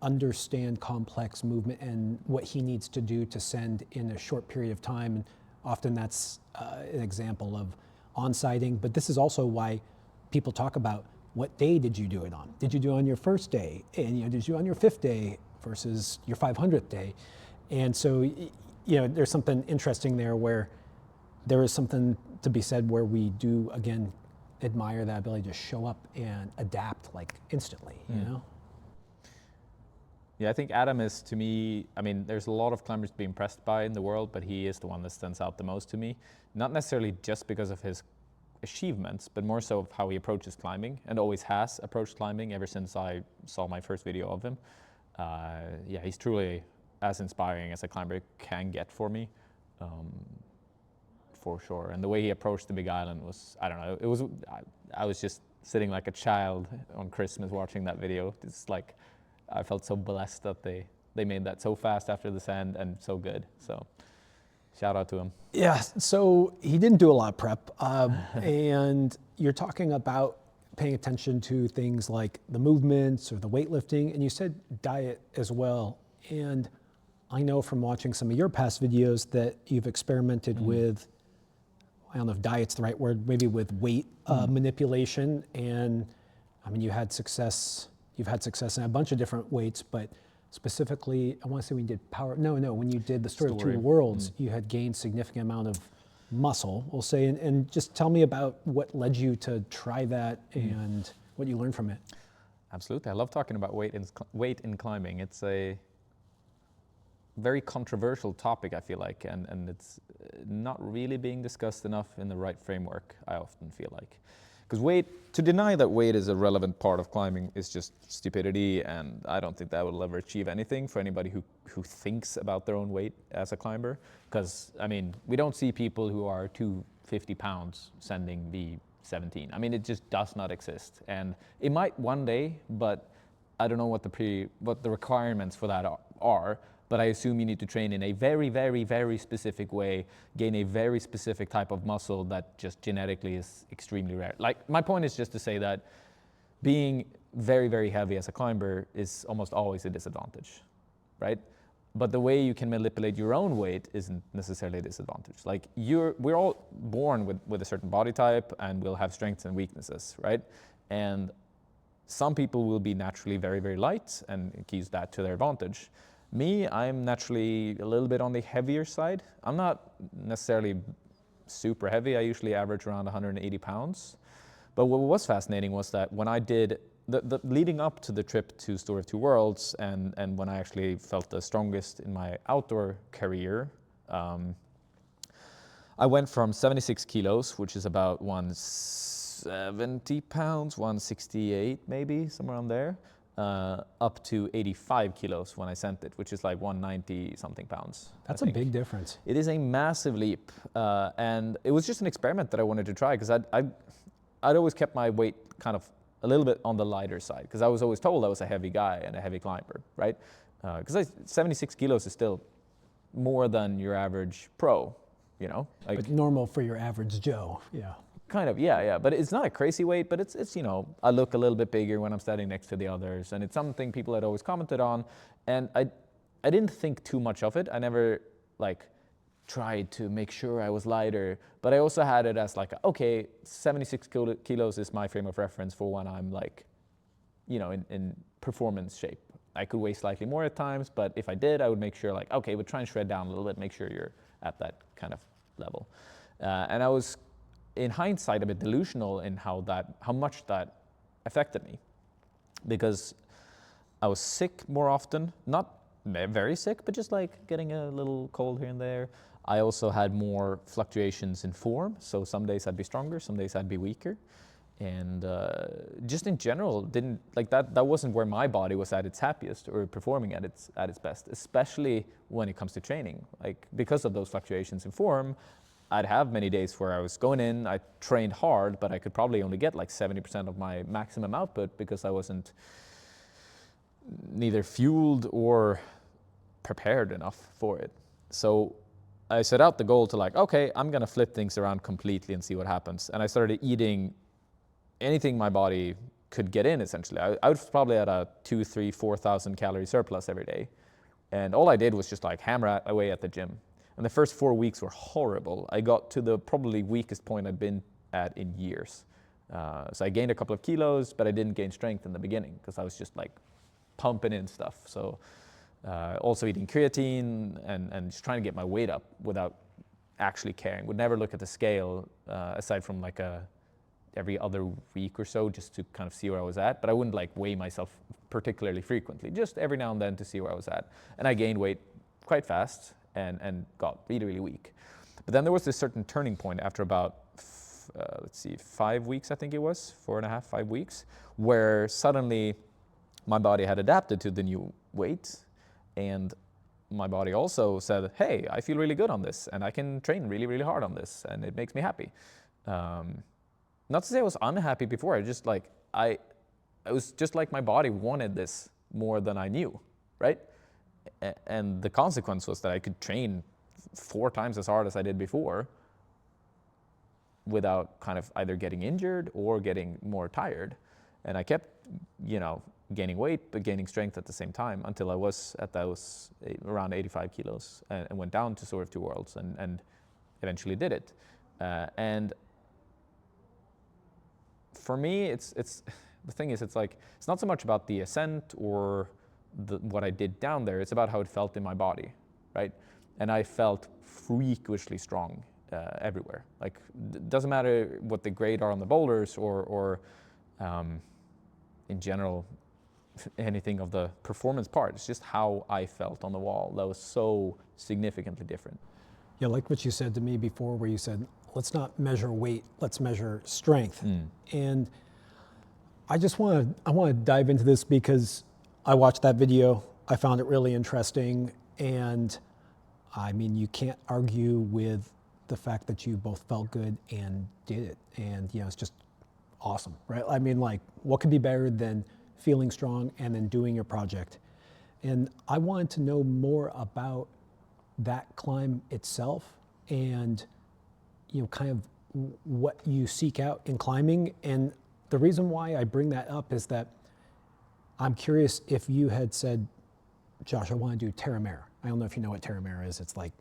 understand complex movement and what he needs to do to send in a short period of time. And often that's an example of on-sighting, but this is also why people talk about, what day did you do it on? Did you do it on your first day? And did you do it on your 5th day versus your 500th day? And so, there's something interesting there, where there is something to be said where we do, again, admire that ability to show up and adapt like instantly, Yeah, I think Adam is, to me, there's a lot of climbers to be impressed by in the world, but he is the one that stands out the most to me. Not necessarily just because of his achievements, but more so of how he approaches climbing, and always has approached climbing ever since I saw my first video of him. He's truly as inspiring as a climber can get for me, for sure. And the way he approached the Big Island was, I don't know, I was just sitting like a child on Christmas watching that video. It's like, I felt so blessed that they made that so fast after the sand and so good. So shout out to him. Yeah, so he didn't do a lot of prep. And you're talking about paying attention to things like the movements or the weightlifting, and you said diet as well. And I know from watching some of your past videos that you've experimented with, I don't know if diet's the right word, maybe with weight manipulation. And you've had success in a bunch of different weights, but specifically, I want to say when you did power, when you did the Story of Two Worlds, you had gained significant amount of muscle, we'll say, and just tell me about what led you to try that and what you learned from it. Absolutely, I love talking about weight in climbing. It's a very controversial topic, I feel like, and it's not really being discussed enough in the right framework, I often feel like. Because to deny that weight is a relevant part of climbing is just stupidity, and I don't think that will ever achieve anything for anybody who thinks about their own weight as a climber. Because, we don't see people who are 250 pounds sending V17. It just does not exist. And it might one day, but I don't know what the requirements for that are. But I assume you need to train in a very, very, very specific way, gain a very specific type of muscle that just genetically is extremely rare. Like, my point is just to say that being very, very heavy as a climber is almost always a disadvantage, right? But the way you can manipulate your own weight isn't necessarily a disadvantage. Like, we're all born with a certain body type, and we'll have strengths and weaknesses, right? And some people will be naturally very, very light and use that to their advantage. Me, I'm naturally a little bit on the heavier side. I'm not necessarily super heavy. I usually average around 180 pounds. But what was fascinating was that when I did, the leading up to the trip to Story of Two Worlds, and when I actually felt the strongest in my outdoor career, I went from 76 kilos, which is about 170 pounds, 168 maybe, somewhere around there, up to 85 kilos when I sent it, which is like 190 something pounds. That's a big difference. It is a massive leap, and it was just an experiment that I wanted to try, because I'd always kept my weight kind of a little bit on the lighter side, because I was always told I was a heavy guy and a heavy climber, right? because 76 kilos is still more than your average pro, you know? Like, But normal for your average Joe, yeah. kind of, yeah. But it's not a crazy weight, but it's you know, I look a little bit bigger when I'm standing next to the others, and it's something people had always commented on, and I didn't think too much of it. I never like tried to make sure I was lighter, but I also had it as like, okay, 76 kilos is my frame of reference for when I'm like, you know, in performance shape. I could weigh slightly more at times, but if I did, I would make sure like, okay, but try and shred down a little bit, make sure you're at that kind of level. And I was, in hindsight, a bit delusional in how much that affected me, because I was sick more often, not very sick, but just like getting a little cold here and there. I also had more fluctuations in form, so some days I'd be stronger, some days I'd be weaker, and just in general, didn't like that. That wasn't where my body was at its happiest or performing at its best, especially when it comes to training. Like, because of those fluctuations in form, I'd have many days where I was going in, I trained hard, but I could probably only get like 70% of my maximum output because I wasn't neither fueled or prepared enough for it. So I set out the goal to like, okay, I'm gonna flip things around completely and see what happens. And I started eating anything my body could get in, essentially. I was probably at a 2,000, 3,000, 4,000 calorie surplus every day. And all I did was just like hammer away at the gym. And the first 4 weeks were horrible. I got to the probably weakest point I've been at in years. So I gained a couple of kilos, but I didn't gain strength in the beginning because I was just like pumping in stuff. So also eating creatine and just trying to get my weight up without actually caring. Would never look at the scale aside from like every other week or so, just to kind of see where I was at. But I wouldn't like weigh myself particularly frequently, just every now and then to see where I was at. And I gained weight quite fast and got really, really weak. But then there was this certain turning point after about, 5 weeks, I think it was, 4.5, 5 weeks, where suddenly my body had adapted to the new weight, and my body also said, hey, I feel really good on this, and I can train really, really hard on this, and it makes me happy. Not to say I was unhappy before, I was just like my body wanted this more than I knew, right? And the consequence was that I could train 4 times as hard as I did before without kind of either getting injured or getting more tired. And I kept, gaining weight, but gaining strength at the same time until I was at those around 85 kilos and went down to sort of 2 worlds and eventually did it. And for me, it's the thing is, it's not so much about the ascent or what I did down there. It's about how it felt in my body, right? And I felt freakishly strong everywhere. Like, it doesn't matter what the grade are on the boulders or in general, anything of the performance part. It's just how I felt on the wall that was so significantly different. Yeah, like what you said to me before, where you said, let's not measure weight, let's measure strength. And I want to dive into this because I watched that video. I found it really interesting. And I mean, you can't argue with the fact that you both felt good and did it. And, it's just awesome, right? I mean, like, what could be better than feeling strong and then doing your project? And I wanted to know more about that climb itself and, kind of what you seek out in climbing. And the reason why I bring that up is that I'm curious if you had said, Josh, I want to do Terramera. I don't know if you know what Terramera is. It's like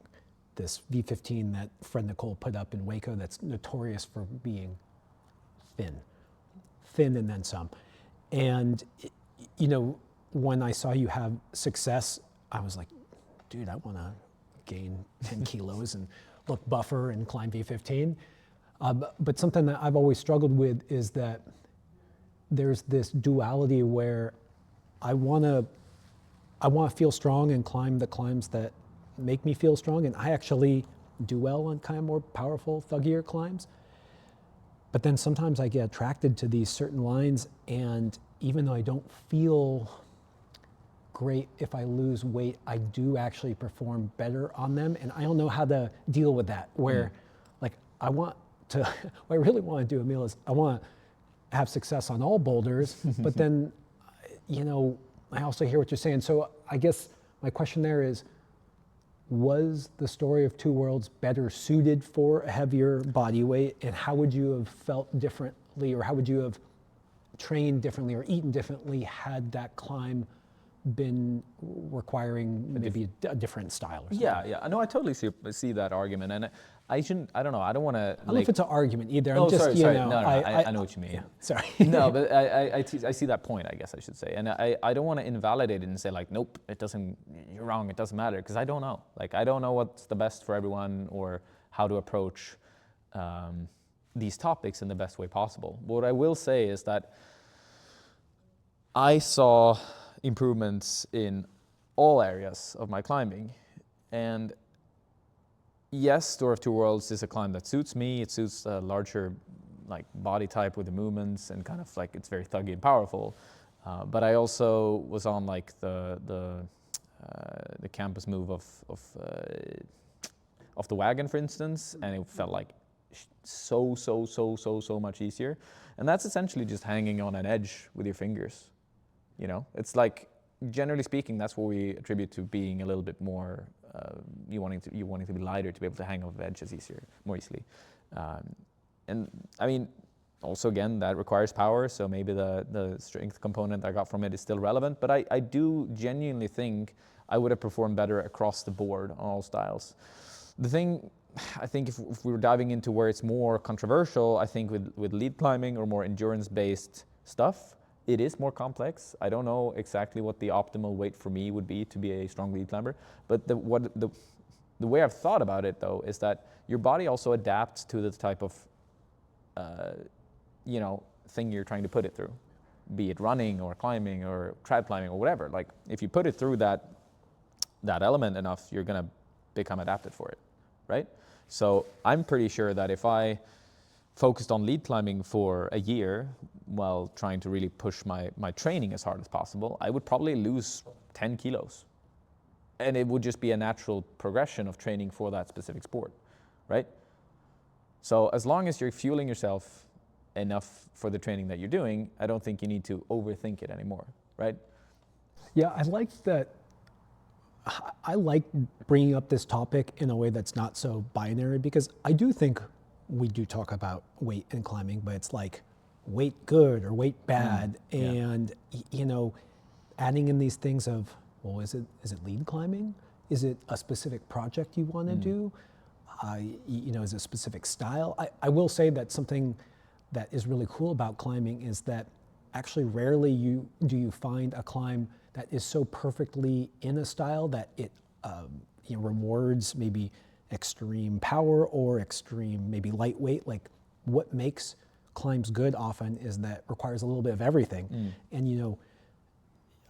this V15 that Fred Nicole put up in Waco that's notorious for being thin and then some. And, when I saw you have success, I was like, dude, I want to gain 10 kilos and look buffer and climb V15. But something that I've always struggled with is that there's this duality where I want to feel strong and climb the climbs that make me feel strong. And I actually do well on kind of more powerful, thuggier climbs. But then sometimes I get attracted to these certain lines, and even though I don't feel great if I lose weight, I do actually perform better on them. And I don't know how to deal with that, where like what I really want to do, Emil, is I want to have success on all boulders, but then, I also hear what you're saying. So I guess my question there is, was the Story of Two Worlds better suited for a heavier body weight, and how would you have felt differently, or how would you have trained differently or eaten differently had that climb been requiring maybe a different style or something? Yeah. No, I totally see that argument, and I don't know. I don't want to. I don't know if it's an argument either. Oh, I'm just, sorry. know, No, I know what you mean. Yeah, sorry. No, but I see that point, I guess I should say. And I don't want to invalidate it and say like, nope, it doesn't, you're wrong, it doesn't matter. Because I don't know. Like, I don't know what's the best for everyone or how to approach these topics in the best way possible. What I will say is that I saw improvements in all areas of my climbing. And yes, Story of Two Worlds is a climb that suits me. It suits a larger like body type with the movements and kind of like it's very thuggy and powerful. But I also was on like the campus move of the wagon, for instance, and it felt like so much easier. And that's essentially just hanging on an edge with your fingers. You know, it's like, generally speaking, that's what we attribute to being a little bit more, you wanting to be lighter, to be able to hang off edges more easily. And I mean, also again, that requires power, so maybe the strength component I got from it is still relevant, but I do genuinely think I would have performed better across the board on all styles. The thing, I think if we were diving into where it's more controversial, I think with lead climbing or more endurance-based stuff, it is more complex. I don't know exactly what the optimal weight for me would be to be a strong lead climber, but the way I've thought about it though is that your body also adapts to the type of thing you're trying to put it through, be it running or climbing or trad climbing or whatever. Like if you put it through that element enough, you're gonna become adapted for it, right? So I'm pretty sure that if I focused on lead climbing for a year while trying to really push my training as hard as possible, I would probably lose 10 kilos. And it would just be a natural progression of training for that specific sport, right? So as long as you're fueling yourself enough for the training that you're doing, I don't think you need to overthink it anymore, right? Yeah, I like that. I like bringing up this topic in a way that's not so binary, because I do think we do talk about weight and climbing, but it's like weight good or weight bad. And, adding in these things of, well, is it lead climbing? Is it a specific project you want to do? Is it a specific style? I will say that something that is really cool about climbing is that actually rarely do you find a climb that is so perfectly in a style that it rewards maybe extreme power or extreme maybe lightweight. Like what makes climbs good often is that requires a little bit of everything. And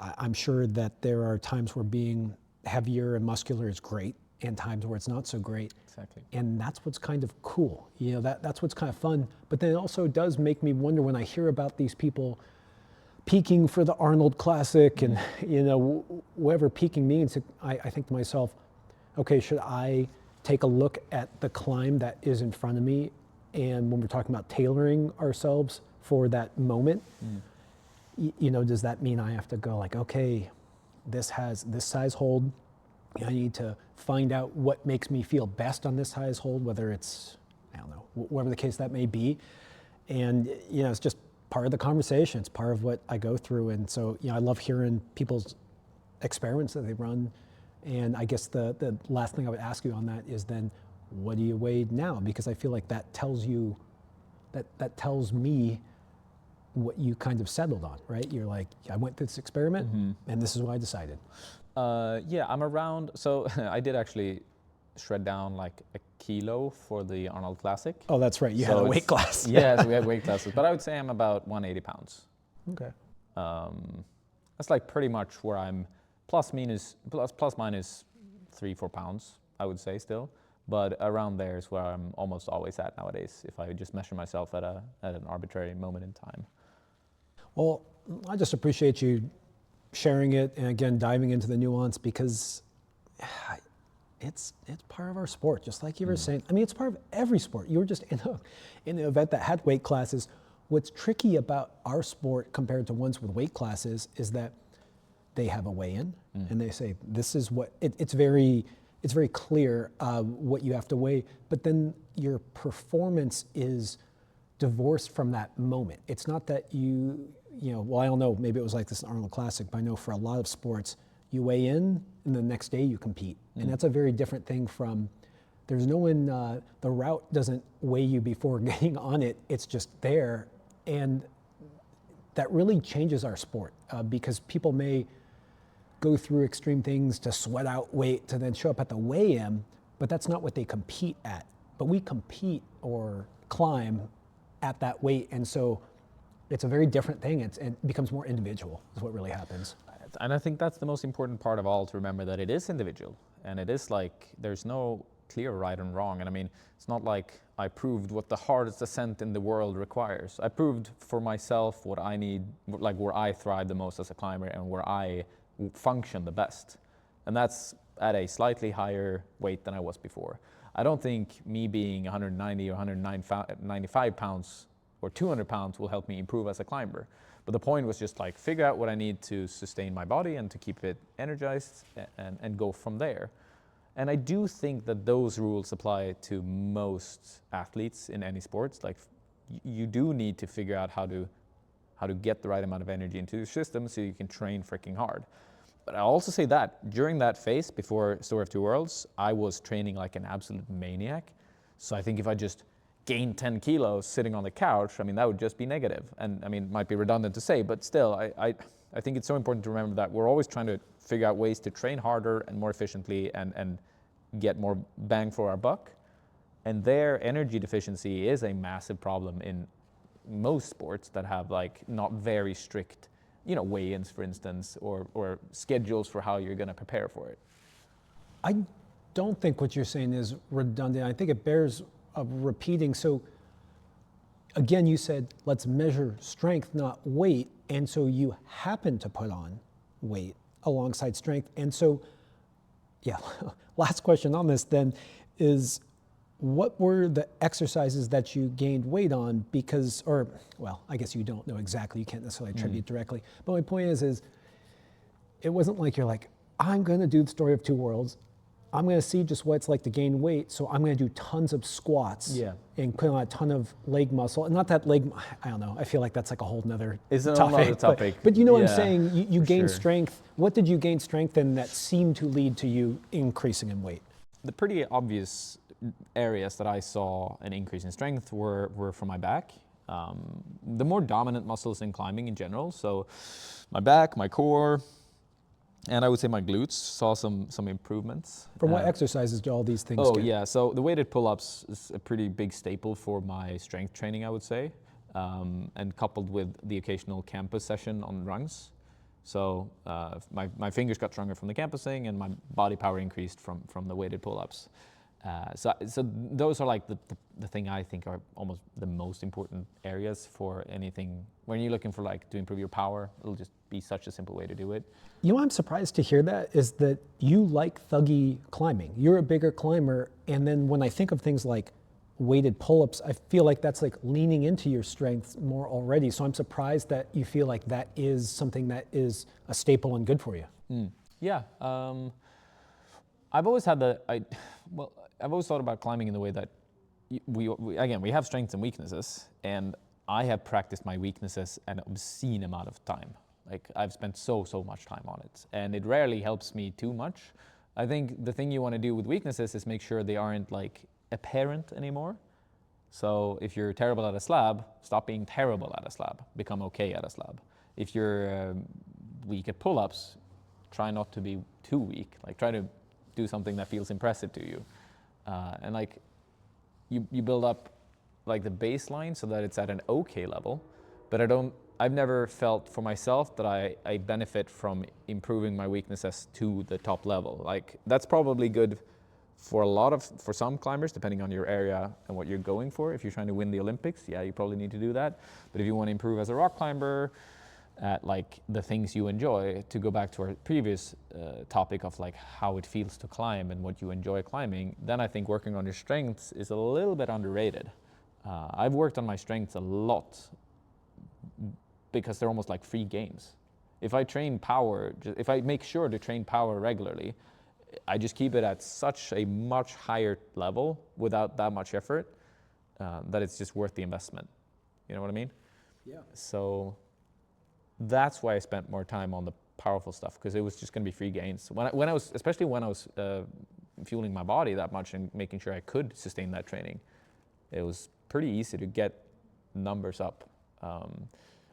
I'm sure that there are times where being heavier and muscular is great and times where it's not so great. Exactly. And that's what's kind of cool. That's what's kind of fun. But then it also does make me wonder when I hear about these people peaking for the Arnold Classic and, whatever peaking means, I think to myself, okay, should I take a look at the climb that is in front of me? And when we're talking about tailoring ourselves for that moment, does that mean I have to go like, okay, this has this size hold. I need to find out what makes me feel best on this size hold, whether it's, I don't know, whatever the case that may be. And, it's just part of the conversation. It's part of what I go through. And so, I love hearing people's experiments that they run. And I guess the last thing I would ask you on that is then, what do you weigh now? Because I feel like that tells you, that tells me what you kind of settled on, right? You're like, I went through this experiment and this is what I decided. Yeah, I'm around, so I did actually shred down like a kilo for the Arnold Classic. Oh, that's right, you had a weight class. Yeah, so we had weight classes, but I would say I'm about 180 pounds. Okay. That's like pretty much where I'm plus minus 3-4 pounds, I would say still. But around there is where I'm almost always at nowadays, if I just measure myself at an arbitrary moment in time. Well, I just appreciate you sharing it and again diving into the nuance, because it's part of our sport, just like you were saying. I mean, it's part of every sport. You were just in an event that had weight classes. What's tricky about our sport compared to ones with weight classes is that they have a weigh-in, and they say, this is what, it's very clear what you have to weigh, but then your performance is divorced from that moment. It's not that well, I don't know, maybe it was like this in Arnold Classic, but I know for a lot of sports, you weigh in and the next day you compete. And that's a very different thing from, there's no one, the route doesn't weigh you before getting on it, it's just there. And that really changes our sport because people may go through extreme things to sweat out weight to then show up at the weigh-in, but that's not what they compete at. But we compete or climb at that weight, and so it's a very different thing. It becomes more individual is what really happens. And I think that's the most important part of all, to remember that it is individual, and it is like, there's no clear right and wrong. And I mean, it's not like I proved what the hardest ascent in the world requires. I proved for myself what I need, like where I thrive the most as a climber and where I function the best. And that's at a slightly higher weight than I was before. I don't think me being 190 or 195 pounds or 200 pounds will help me improve as a climber. But the point was just like, figure out what I need to sustain my body and to keep it energized and go from there. And I do think that those rules apply to most athletes in any sports. Like, you do need to figure out how to get the right amount of energy into your system so you can train freaking hard. But I'll also say that during that phase before Story of Two Worlds, I was training like an absolute maniac. So I think if I just gained 10 kilos sitting on the couch, I mean, that would just be negative. And I mean, it might be redundant to say, but still, I think it's so important to remember that we're always trying to figure out ways to train harder and more efficiently and get more bang for our buck. And their energy deficiency is a massive problem in most sports that have like not very strict, weigh-ins, for instance, or schedules for how you're going to prepare for it. I don't think what you're saying is redundant. I think it bears repeating. So again, you said, let's measure strength, not weight. And so you happen to put on weight alongside strength. And so, yeah, last question on this then is, what were the exercises that you gained weight on? Because, I guess you don't know exactly, you can't necessarily attribute directly. But my point is it wasn't like you're like, I'm going to do the Story of Two Worlds. I'm going to see just what it's like to gain weight, so I'm going to do tons of squats and put on a ton of leg muscle. And not that leg, I don't know, I feel like that's like a whole nother topic. But you know what I'm saying? You gain strength. What did you gain strength in that seemed to lead to you increasing in weight? The pretty obvious areas that I saw an increase in strength were from my back. The more dominant muscles in climbing in general, so my back, my core, and I would say my glutes saw some improvements. From what exercises do all these things get? So the weighted pull-ups is a pretty big staple for my strength training, I would say, and coupled with the occasional campus session on rungs. So my fingers got stronger from the campusing, and my body power increased from the weighted pull-ups. So those are like the thing I think are almost the most important areas for anything. When you're looking for like to improve your power, it'll just be such a simple way to do it. You know, I'm surprised to hear that is that you like thuggy climbing. You're a bigger climber, and then when I think of things like weighted pull-ups, I feel like that's like leaning into your strengths more already. So I'm surprised that you feel like that is something that is a staple and good for you. Yeah, I've always had I've always thought about climbing in the way that we have strengths and weaknesses, and I have practiced my weaknesses an obscene amount of time. Like, I've spent so much time on it, and it rarely helps me too much. I think the thing you want to do with weaknesses is make sure they aren't like apparent anymore. So if you're terrible at a slab, stop being terrible at a slab. Become okay at a slab. If you're weak at pull-ups, try not to be too weak. Like, try to do something that feels impressive to you. And like, you build up like the baseline so that it's at an okay level, but I've never felt for myself that I benefit from improving my weaknesses to the top level. Like, that's probably good for some climbers, depending on your area and what you're going for. If you're trying to win the Olympics, you probably need to do that. But if you want to improve as a rock climber at like the things you enjoy, to go back to our previous topic of like how it feels to climb and what you enjoy climbing, then I think working on your strengths is a little bit underrated. I've worked on my strengths a lot because they're almost like free games. If I train power, if I make sure to train power regularly, I just keep it at such a much higher level without that much effort that it's just worth the investment. You know what I mean? Yeah. So that's why I spent more time on the powerful stuff, because it was just going to be free gains. When I was, especially when I was fueling my body that much and making sure I could sustain that training, it was pretty easy to get numbers up.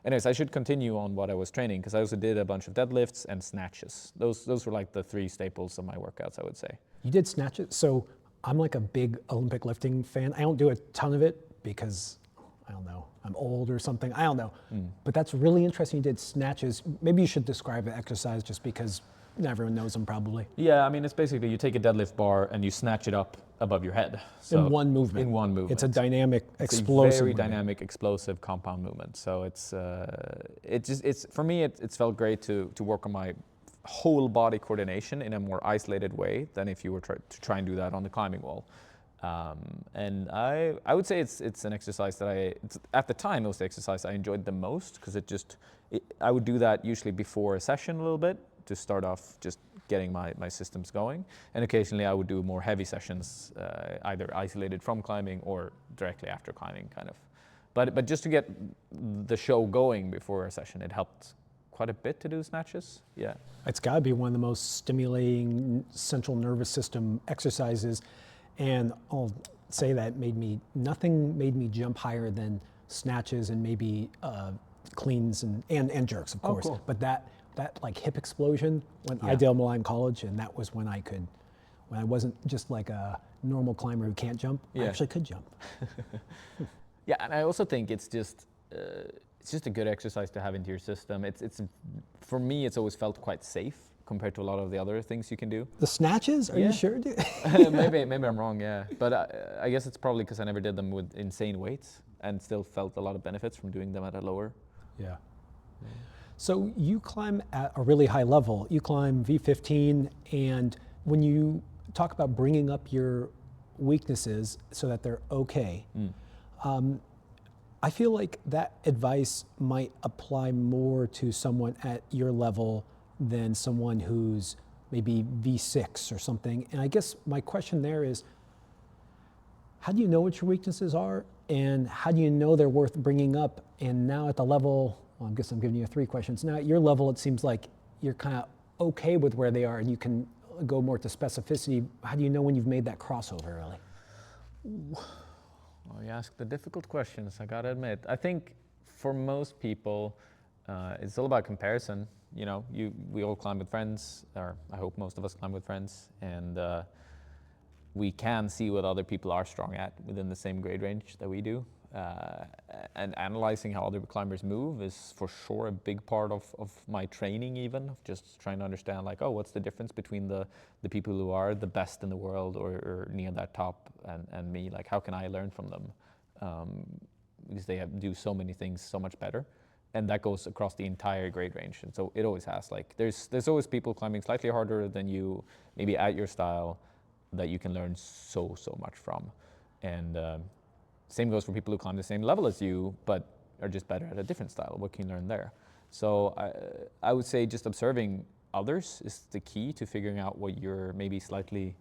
Anyways, I should continue on what I was training, because I also did a bunch of deadlifts and snatches. Those were like the three staples of my workouts, I would say. You did snatches. So I'm like a big Olympic lifting fan. I don't do a ton of it because, I don't know, I'm old or something. I don't know. But that's really interesting. You did snatches. Maybe you should describe the exercise, just because not everyone knows them probably. Yeah, I mean, it's basically you take a deadlift bar and you snatch it up above your head. So In one movement. In one movement. It's a dynamic, It's explosive a very movement. dynamic, explosive compound movement. So it's for me, it's felt great to work on my whole body coordination in a more isolated way than if you were to try and do that on the climbing wall. And I would say it's an exercise that at the time, it was the exercise I enjoyed the most, because I would do that usually before a session a little bit to start off just getting my systems going. And occasionally I would do more heavy sessions, either isolated from climbing or directly after climbing, kind of. But just to get the show going before a session, it helped quite a bit to do snatches. Yeah. It's got to be one of the most stimulating central nervous system exercises. And I'll say that nothing made me jump higher than snatches and maybe cleans and jerks, of course. Cool. But that like hip explosion when I did Milheim College, and that was when I wasn't just like a normal climber who can't jump. I actually could jump. Yeah, and I also think it's just a good exercise to have into your system. It's for me, it's always felt quite safe compared to a lot of the other things you can do. The snatches? Are you sure, dude? maybe I'm wrong, yeah. But I guess it's probably because I never did them with insane weights and still felt a lot of benefits from doing them at a lower. Yeah. So you climb at a really high level. You climb V15, and when you talk about bringing up your weaknesses so that they're okay, I feel like that advice might apply more to someone at your level than someone who's maybe V6 or something. And I guess my question there is, how do you know what your weaknesses are, and how do you know they're worth bringing up? And now at the level, well, I guess I'm giving you 3 questions. Now at your level, it seems like you're kind of okay with where they are, and you can go more to specificity. How do you know when you've made that crossover, really? Well, you ask the difficult questions, I gotta admit. I think for most people, it's all about comparison. You know, we all climb with friends, or I hope most of us climb with friends, and we can see what other people are strong at within the same grade range that we do. And analyzing how other climbers move is for sure a big part of my training, even of just trying to understand, like, oh, what's the difference between the people who are the best in the world or near that top and me? Like, how can I learn from them? Because they do so many things so much better. And that goes across the entire grade range. And so it always has, like, there's always people climbing slightly harder than you, maybe at your style, that you can learn so much from. And same goes for people who climb the same level as you, but are just better at a different style. What can you learn there? So I would say just observing others is the key to figuring out what you're maybe slightly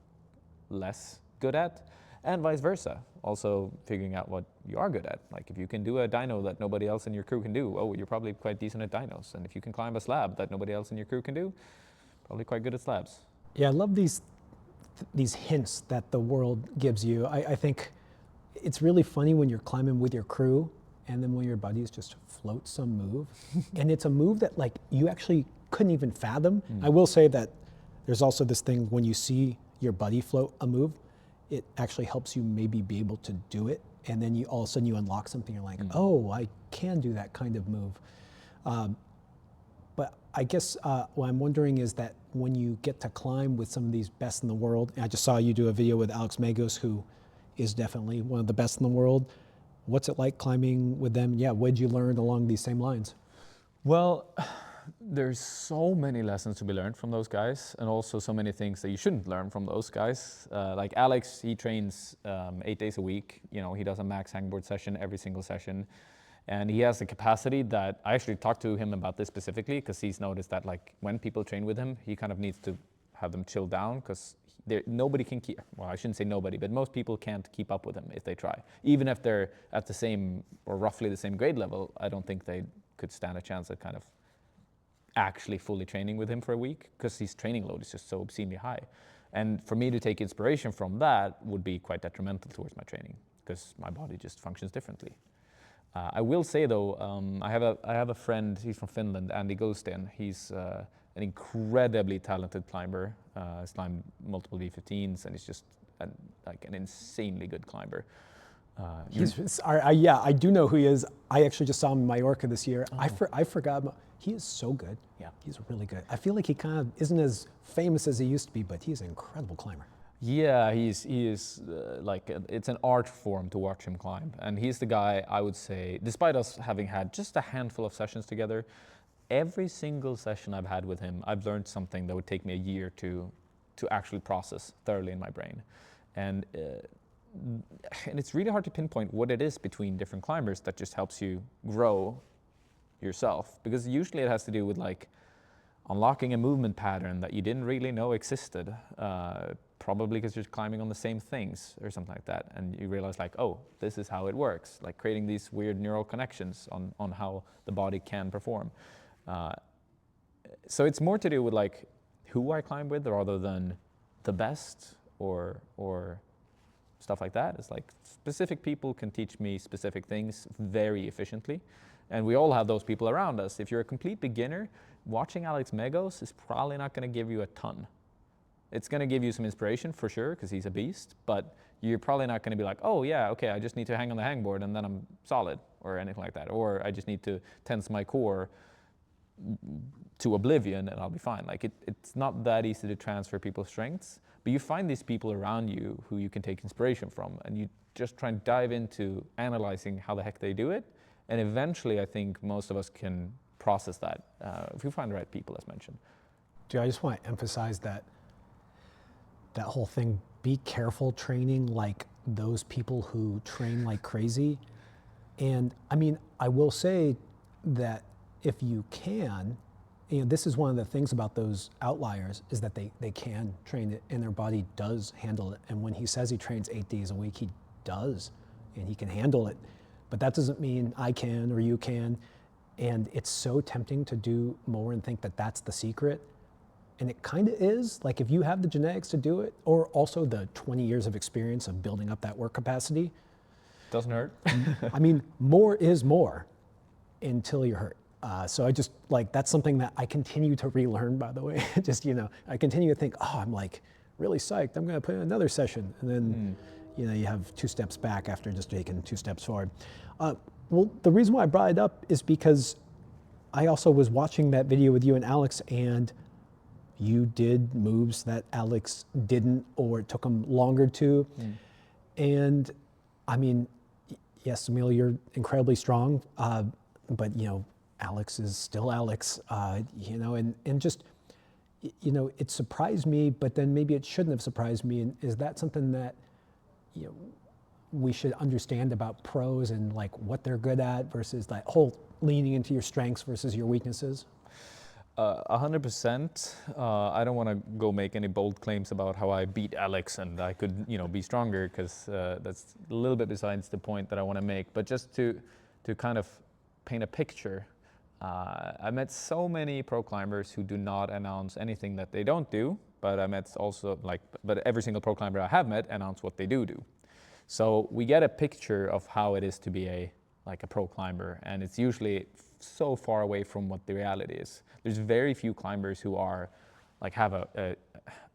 less good at, and vice versa. Also figuring out what you are good at. Like if you can do a dyno that nobody else in your crew can do, oh, you're probably quite decent at dynos. And if you can climb a slab that nobody else in your crew can do, probably quite good at slabs. Yeah, I love these hints that the world gives you. I think it's really funny when you're climbing with your crew, and then when your buddies just float some move, and it's a move that like you actually couldn't even fathom. I will say that there's also this thing when you see your buddy float a move, it actually helps you maybe be able to do it, and then you all of a sudden you unlock something. You're like, oh, I can do that kind of move. But I guess what I'm wondering is that when you get to climb with some of these best in the world, and I just saw you do a video with Alex Magos, who is definitely one of the best in the world. What's it like climbing with them? Yeah, what did you learn along these same lines? Well, there's so many lessons to be learned from those guys, and also so many things that you shouldn't learn from those guys. Like Alex, he trains 8 days a week. You know, he does a max hangboard session every single session. And he has a capacity that I actually talked to him about this specifically because he's noticed that like when people train with him, he kind of needs to have them chill down because nobody can keep, well, I shouldn't say nobody, but most people can't keep up with him if they try. Even if they're at the same or roughly the same grade level, I don't think they could stand a chance at kind of actually fully training with him for a week because his training load is just so obscenely high. And for me to take inspiration from that would be quite detrimental towards my training because my body just functions differently. I will say though, I have a friend, he's from Finland, Andy Gosten. He's an incredibly talented climber. He's climbed multiple V15s and he's just like an insanely good climber. Yeah, I do know who he is. I actually just saw him in Mallorca this year. I forgot. He is so good. Yeah. He's really good. I feel like he kind of isn't as famous as he used to be, but he's an incredible climber. Yeah, he is it's an art form to watch him climb. And he's the guy, I would say, despite us having had just a handful of sessions together, every single session I've had with him, I've learned something that would take me a year to actually process thoroughly in my brain. And it's really hard to pinpoint what it is between different climbers that just helps you grow yourself. Because usually it has to do with like unlocking a movement pattern that you didn't really know existed. Probably because you're climbing on the same things or something like that. And you realize like, oh, this is how it works. Like creating these weird neural connections on how the body can perform. So it's more to do with like who I climb with rather than the best or stuff like that. It's like specific people can teach me specific things very efficiently. And we all have those people around us. If you're a complete beginner, watching Alex Megos is probably not going to give you a ton. It's going to give you some inspiration for sure, because he's a beast, but you're probably not going to be like, oh yeah, okay, I just need to hang on the hangboard and then I'm solid, or anything like that. Or I just need to tense my core to oblivion and I'll be fine. Like it's not that easy to transfer people's strengths, but you find these people around you who you can take inspiration from, and you just try and dive into analyzing how the heck they do it. And eventually I think most of us can process that if we find the right people, as mentioned. Dude, I just want to emphasize that whole thing, be careful training like those people who train like crazy. And I mean, I will say that if you can, and this is one of the things about those outliers, is that they can train it and their body does handle it. And when he says he trains 8 days a week, he does, and he can handle it. But that doesn't mean I can or you can. And it's so tempting to do more and think that that's the secret. And it kind of is. Like if you have the genetics to do it, or also the 20 years of experience of building up that work capacity. Doesn't hurt. I mean, more is more until you're hurt. So I just like, that's something that I continue to relearn, by the way. Just, I continue to think, oh, I'm like really psyched. I'm going to put in another session. And then, you have 2 steps back after just taking 2 steps forward. Well, the reason why I brought it up is because I also was watching that video with you and Alex, and you did moves that Alex didn't, or it took him longer to. And I mean, yes, Emil, you're incredibly strong, but Alex is still Alex, and just, it surprised me, but then maybe it shouldn't have surprised me. And is that something that, we should understand about pros and like what they're good at versus that whole leaning into your strengths versus your weaknesses? 100%. I don't want to go make any bold claims about how I beat Alex and I could, be stronger, because that's a little bit besides the point that I want to make. But just to kind of paint a picture, I met so many pro climbers who do not announce anything that they don't do, but I met also but every single pro climber I have met announce what they do. So we get a picture of how it is to be a pro climber, and it's usually so far away from what the reality is. There's very few climbers who are have a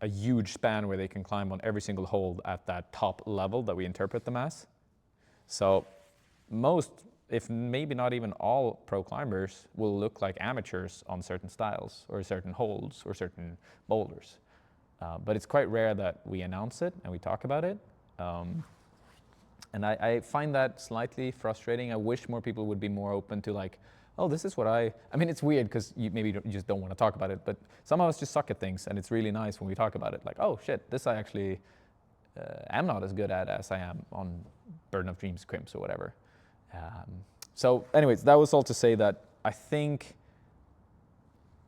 huge span where they can climb on every single hold at that top level that we interpret them as. So most, if maybe not even all, pro climbers will look like amateurs on certain styles or certain holds or certain boulders. But it's quite rare that we announce it and we talk about it. And I find that slightly frustrating. I wish more people would be more open to oh, this is what I mean, it's weird because you just don't want to talk about it, but some of us just suck at things, and it's really nice when we talk about it. Oh shit, this I actually am not as good at as I am on Burden of Dreams crimps or whatever. So anyways, that was all to say that I think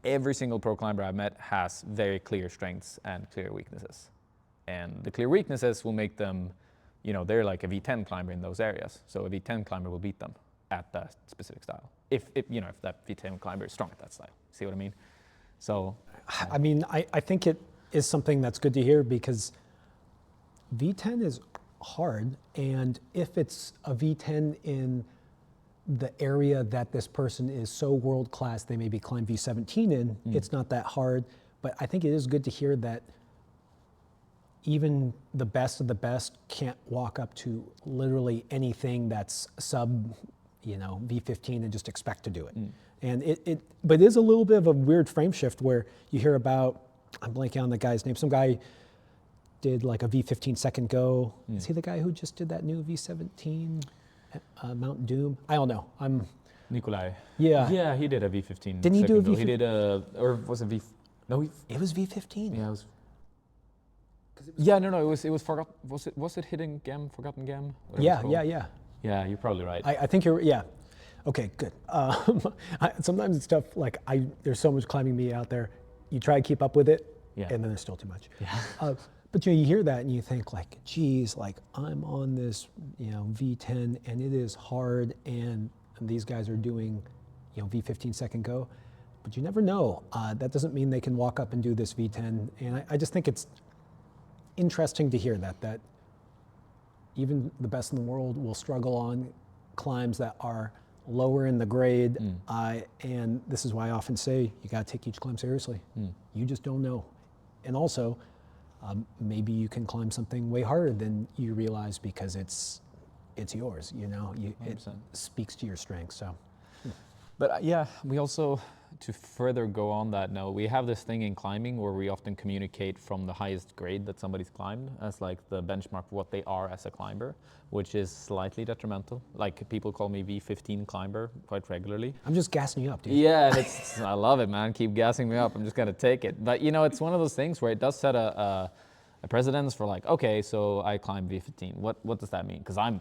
every single pro climber I've met has very clear strengths and clear weaknesses. And the clear weaknesses will make them, they're like a V10 climber in those areas. So a V10 climber will beat them at that specific style. If that V10 climber is strong at that style. See what I mean? So. I mean, I think it is something that's good to hear, because V10 is hard. And if it's a V10 in the area that this person is so world class, they maybe climb V17 in, it's not that hard. But I think it is good to hear that even the best of the best can't walk up to literally anything that's sub, V15 and just expect to do it. And but it is a little bit of a weird frame shift where you hear about, I'm blanking on the guy's name, some guy did like a V15 second go. Is he the guy who just did that new V17 Mount Doom? I don't know. Nikolai. Yeah. Yeah, he did a V15. Didn't he do a go. V15? He did or was it V? No, it was V15. Yeah, it was. Yeah, no, it was forgotten. Was it Hidden Gem, Forgotten Gem? Yeah. Yeah, you're probably right. I think you're. Yeah. Okay, good. Sometimes it's tough. Like there's so much climbing media out there. You try to keep up with it, and then there's still too much. Yeah. But you hear that and you think like, geez, like I'm on this, V10 and it is hard, and these guys are doing, V15 second go, but you never know. That doesn't mean they can walk up and do this V10. And I just think it's interesting to hear that even the best in the world will struggle on climbs that are lower in the grade. And this is why I often say you got to take each climb seriously. You just don't know. And also, maybe you can climb something way harder than you realize because it's yours. It speaks to your strengths. So, but we also, to further go on that note, we have this thing in climbing where we often communicate from the highest grade that somebody's climbed as like the benchmark for what they are as a climber, which is slightly detrimental. Like people call me V15 climber quite regularly. I'm just gassing you up, dude. Yeah, and I love it, man. Keep gassing me up. I'm just gonna take it. But it's one of those things where it does set a precedence for like, okay, so I climb V15. What does that mean? Because I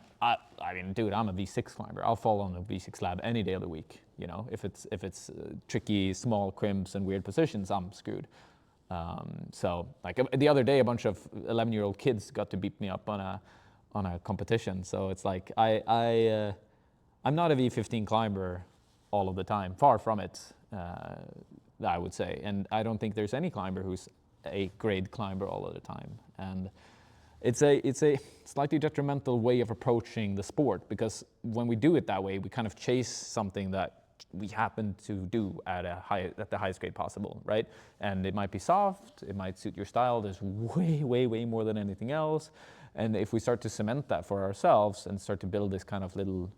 mean, dude, I'm a V6 climber. I'll fall on a V6 slab any day of the week. If it's tricky, small crimps and weird positions, I'm screwed. So like the other day, a bunch of 11-year-old kids got to beat me up on a competition. So it's like I'm not a V15 climber all of the time. Far from it, I would say. And I don't think there's any climber who's a grade climber all of the time. And it's a slightly detrimental way of approaching the sport, because when we do it that way, we kind of chase something that we happen to do at the highest grade possible, right? And it might be soft, it might suit your style. There's way more than anything else. And if we start to cement that for ourselves and start to build this kind of little,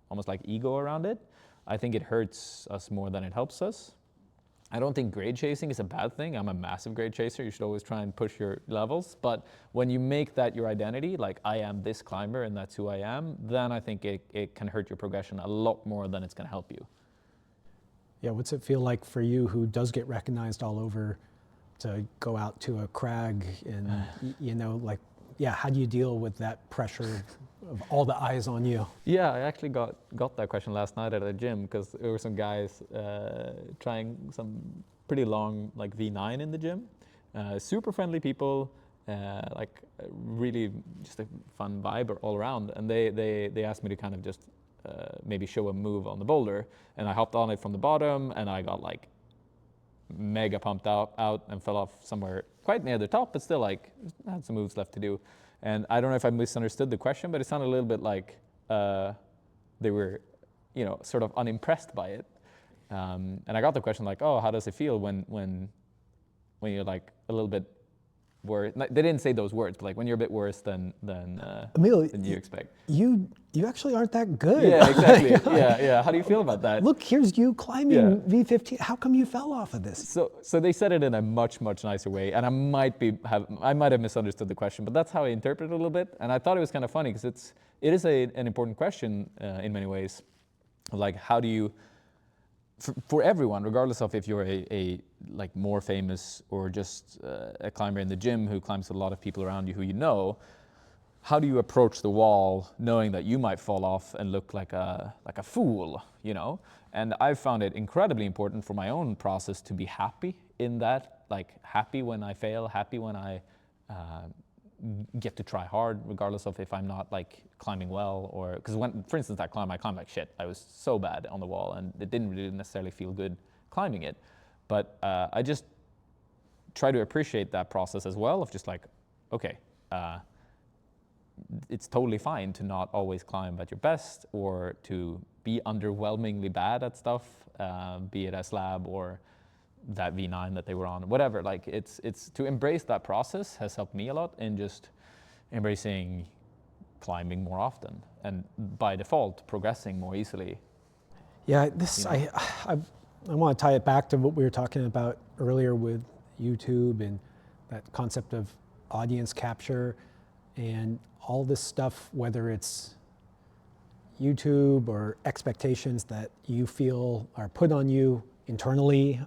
almost like ego around it, I think it hurts us more than it helps us. I don't think grade chasing is a bad thing. I'm a massive grade chaser. You should always try and push your levels. But when you make that your identity, like I am this climber and that's who I am, then I think it can hurt your progression a lot more than it's going to help you. Yeah, what's it feel like for you, who does get recognized all over, to go out to a crag and, how do you deal with that pressure of all the eyes on you? Yeah, I actually got that question last night at a gym, because there were some guys trying some pretty long like V9 in the gym. Super friendly people, really just a fun vibe all around. And they asked me to kind of just maybe show a move on the boulder, and I hopped on it from the bottom, and I got like mega pumped out and fell off somewhere quite near the top, but still like I had some moves left to do. And I don't know if I misunderstood the question, but it sounded a little bit like they were, sort of unimpressed by it. And I got the question like, oh, how does it feel when you're like a little bit worse? They didn't say those words, but like when you're a bit worse than Emil, than you expect. You actually aren't that good. Yeah, exactly. yeah. How do you feel about that? Look, here's you climbing V15. How come you fell off of this? So they said it in a much nicer way, and I might have misunderstood the question, but that's how I interpret it a little bit. And I thought it was kind of funny, because it is an important question in many ways. Like, how do you, for everyone, regardless of if you're a like more famous or just a climber in the gym who climbs with a lot of people around you who you know, how do you approach the wall knowing that you might fall off and look like a fool, you know? And I've found it incredibly important for my own process to be happy in that, like happy when I fail, happy when I get to try hard, regardless of if I'm not like climbing well, or because when, for instance, I climbed like shit. I was so bad on the wall, and it didn't really necessarily feel good climbing it. But I just try to appreciate that process as well, of just like, okay, it's totally fine to not always climb at your best, or to be underwhelmingly bad at stuff, be it a slab or that V9 that they were on, whatever. Like it's to embrace that process has helped me a lot in just embracing climbing more often, and by default progressing more easily. Yeah, this, you know? I want to tie it back to what we were talking about earlier with YouTube and that concept of audience capture and all this stuff, whether it's YouTube or expectations that you feel are put on you internally,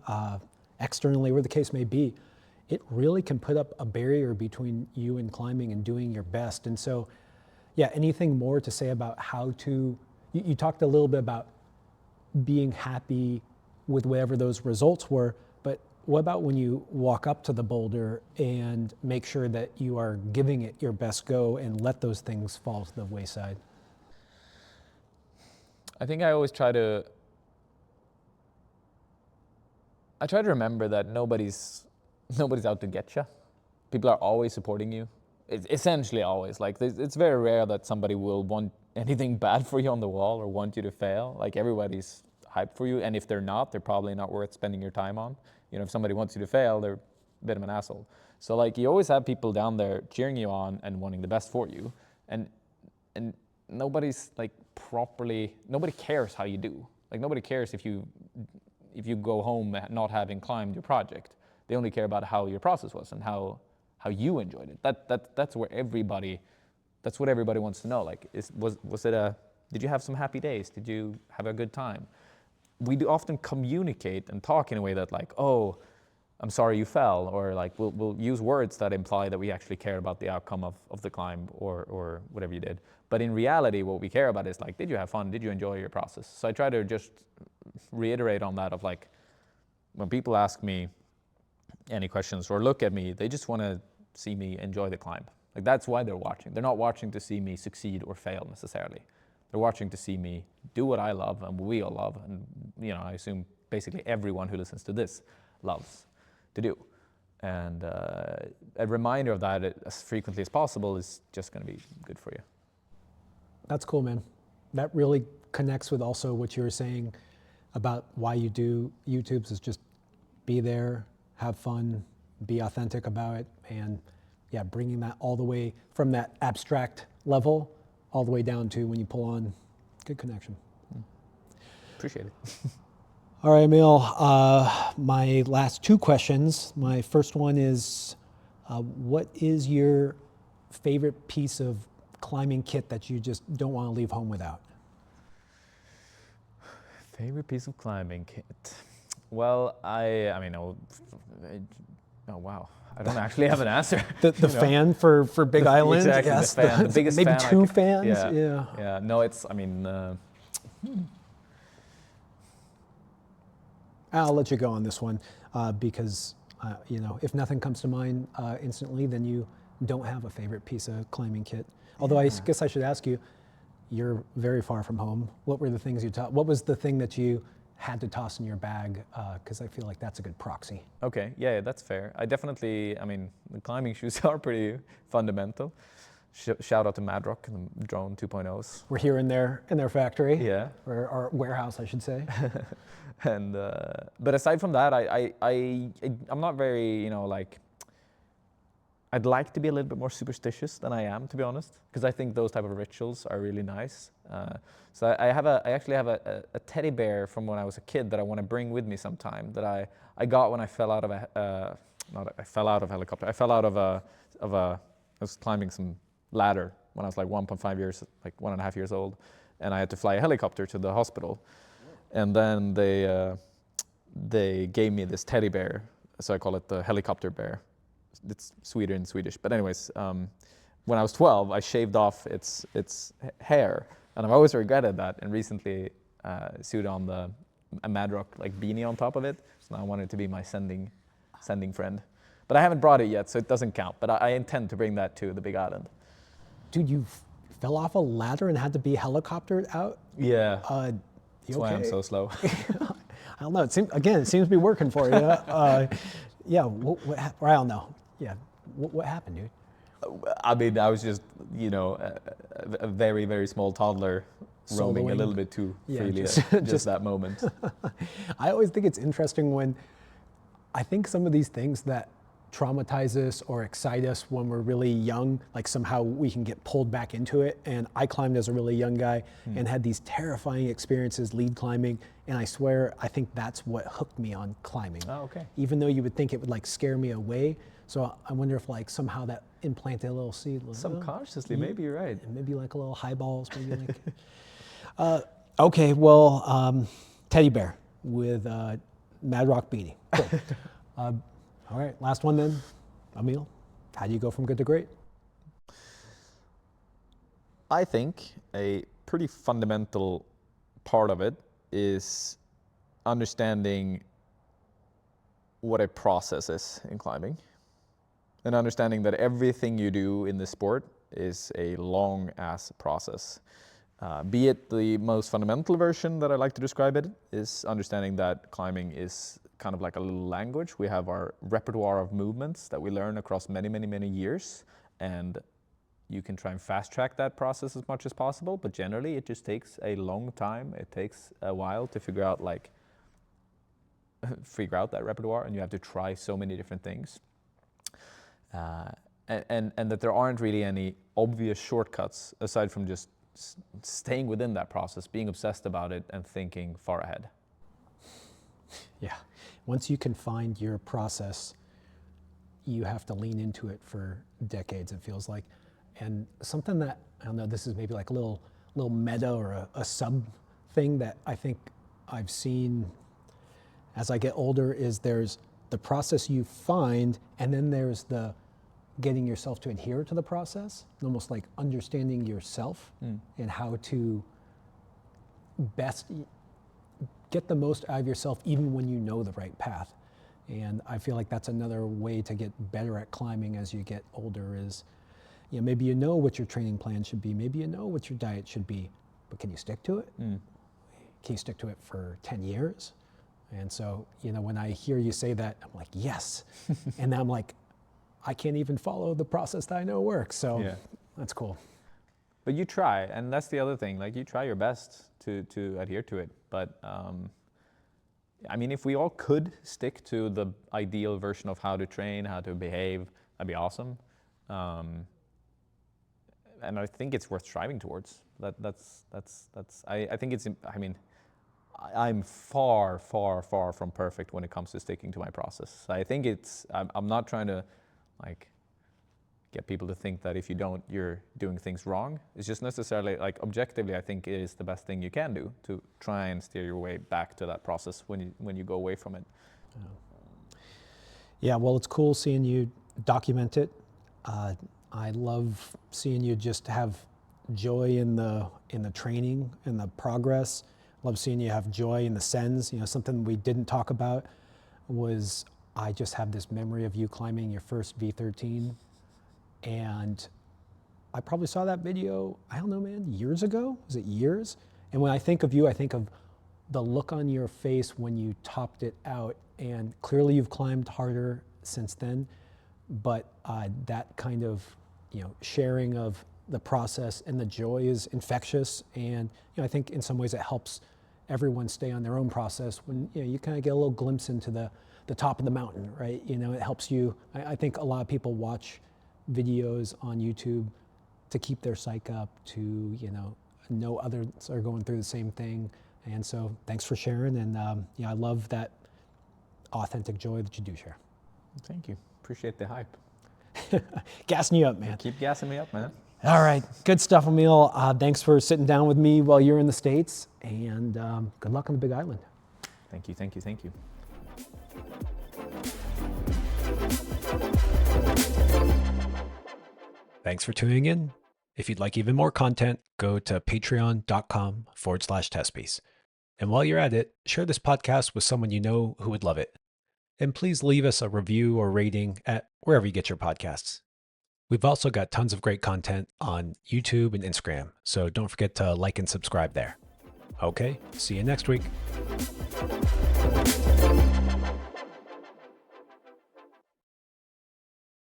externally, where the case may be. It really can put up a barrier between you and climbing and doing your best. And so, yeah, anything more to say about how to, you talked a little bit about being happy with whatever those results were, but what about when you walk up to the boulder and make sure that you are giving it your best go and let those things fall to the wayside? I think I always try to remember that nobody's out to get you. People are always supporting you. It's essentially always. Like it's very rare that somebody will want anything bad for you on the wall or want you to fail. Like everybody's hyped for you, and if they're not, they're probably not worth spending your time on. You know, if somebody wants you to fail, they're a bit of an asshole. So like you always have people down there cheering you on and wanting the best for you, and nobody's like nobody cares how you do. Like nobody cares if you go home not having climbed your project. They only care about how your process was and how you enjoyed it. That's what everybody wants to know. Like, did you have some happy days? Did you have a good time? We do often communicate and talk in a way that like, oh, I'm sorry you fell, or like we'll use words that imply that we actually care about the outcome of the climb or whatever you did. But in reality, what we care about is like, did you have fun? Did you enjoy your process? So I try to just reiterate on that of like, when people ask me any questions or look at me, they just want to see me enjoy the climb. Like that's why they're watching. They're not watching to see me succeed or fail necessarily. They're watching to see me do what I love and what we all love, and you know, I assume basically everyone who listens to this loves to do. And a reminder of that as frequently as possible is just going to be good for you. That's cool, man. That really connects with also what you were saying about why you do YouTubes, is just be there, have fun, be authentic about it, and yeah, bringing that all the way from that abstract level all the way down to when you pull on, good connection. Appreciate it. All right, Emil, my last two questions. My first one is, what is your favorite piece of climbing kit that you just don't want to leave home without? Favorite piece of climbing kit? Well, oh wow. I don't actually have an answer. The fan for Big Island? Exactly, yes, the fan. The biggest maybe fan. Maybe two fans? Yeah. No, I'll let you go on this one because, if nothing comes to mind instantly, then you don't have a favorite piece of climbing kit. Although I guess I should ask you, you're very far from home. What were the things what was the thing that you had to toss in your bag? Because I feel like that's a good proxy. Okay, yeah, that's fair. The climbing shoes are pretty fundamental. Shout out to Madrock and the Drone 2.0s. We're here in their factory. Yeah. Or our warehouse, I should say. And but aside from that, I'm not very, I'd like to be a little bit more superstitious than I am, to be honest, because I think those type of rituals are really nice. So I actually have a teddy bear from when I was a kid that I want to bring with me sometime, that I got when I fell out of a helicopter. I fell out of I was climbing some ladder when I was like 1.5 years old, and I had to fly a helicopter to the hospital. And then they gave me this teddy bear, so I call it the helicopter bear. It's sweeter in Swedish, but anyways, when I was 12, I shaved off its hair, and I've always regretted that. And recently, sewed on a Madrock like beanie on top of it. So now I want it to be my sending friend. But I haven't brought it yet, so it doesn't count. But I intend to bring that to the Big Island. Dude, you fell off a ladder and had to be helicoptered out? Yeah. That's why I'm so slow. I don't know. It seems to be working for you. Yeah. I don't know. Yeah. What happened, dude? I mean, I was just, a very, very small toddler roaming a little bit too freely at just that moment. I always think it's interesting when I think some of these things that traumatize us or excite us when we're really young, like somehow we can get pulled back into it. And I climbed as a really young guy and had these terrifying experiences lead climbing. And I swear, I think that's what hooked me on climbing. Oh, okay. Even though you would think it would like scare me away. So I wonder if like somehow that implanted a little seed. Like, subconsciously, maybe you're right. Maybe like a little highballs, maybe like. Okay, well, teddy bear with Madrock beanie. Cool. All right, last one then. Emil, how do you go from good to great? I think a pretty fundamental part of it is understanding what a process is in climbing, and understanding that everything you do in this sport is a long-ass process. Be it the most fundamental version that I like to describe it is understanding that climbing is kind of like a little language. We have our repertoire of movements that we learn across many, many, many years, and you can try and fast track that process as much as possible, but generally it just takes a long time. It takes a while to figure out that repertoire, and you have to try so many different things. And that there aren't really any obvious shortcuts aside from just staying within that process, being obsessed about it, and thinking far ahead. Yeah. Once you can find your process, you have to lean into it for decades, it feels like. And something that, I don't know, this is maybe like a little meta or a sub thing that I think I've seen as I get older is there's the process you find, and then there's the getting yourself to adhere to the process, almost like understanding yourself and how to best get the most out of yourself even when you know the right path. And I feel like that's another way to get better at climbing as you get older is, maybe you know what your training plan should be, maybe you know what your diet should be, but can you stick to it? Can you stick to it for 10 years? And so, when I hear you say that, I'm like, yes. And then I'm like, I can't even follow the process that I know works. So that's cool. But you try, and that's the other thing. Like, you try your best to adhere to it. But I mean, if we all could stick to the ideal version of how to train, how to behave, that'd be awesome. And I think it's worth striving towards. I think it's. I mean, I'm far, far, far from perfect when it comes to sticking to my process. I think I'm not trying to get people to think that if you don't, you're doing things wrong. It's just necessarily objectively, I think it is the best thing you can do to try and steer your way back to that process when you go away from it. Yeah, well, it's cool seeing you document it. I love seeing you just have joy in the training and the progress. Love seeing you have joy in the sends. Something we didn't talk about was I just have this memory of you climbing your first V13, and I probably saw that video, I don't know, man, years ago? Was it years? And when I think of you, I think of the look on your face when you topped it out, and clearly you've climbed harder since then, but that kind of sharing of the process and the joy is infectious, and I think in some ways it helps everyone stay on their own process when you kind of get a little glimpse into the top of the mountain, right? It helps you. I think a lot of people watch videos on YouTube to keep their psyche up, to know others are going through the same thing, and so thanks for sharing, and I love that authentic joy that you do share. Thank you. Appreciate the hype. Gassing you up, man. Keep gassing me up, man. All right, good stuff, Emil. Thanks for sitting down with me while you're in the States, and good luck on the Big Island. Thank you, thank you, thank you. Thanks for tuning in. If you'd like even more content, go to patreon.com/testpiece. And while you're at it, share this podcast with someone you know who would love it. And please leave us a review or rating at wherever you get your podcasts. We've also got tons of great content on YouTube and Instagram, so don't forget to like and subscribe there. Okay, see you next week.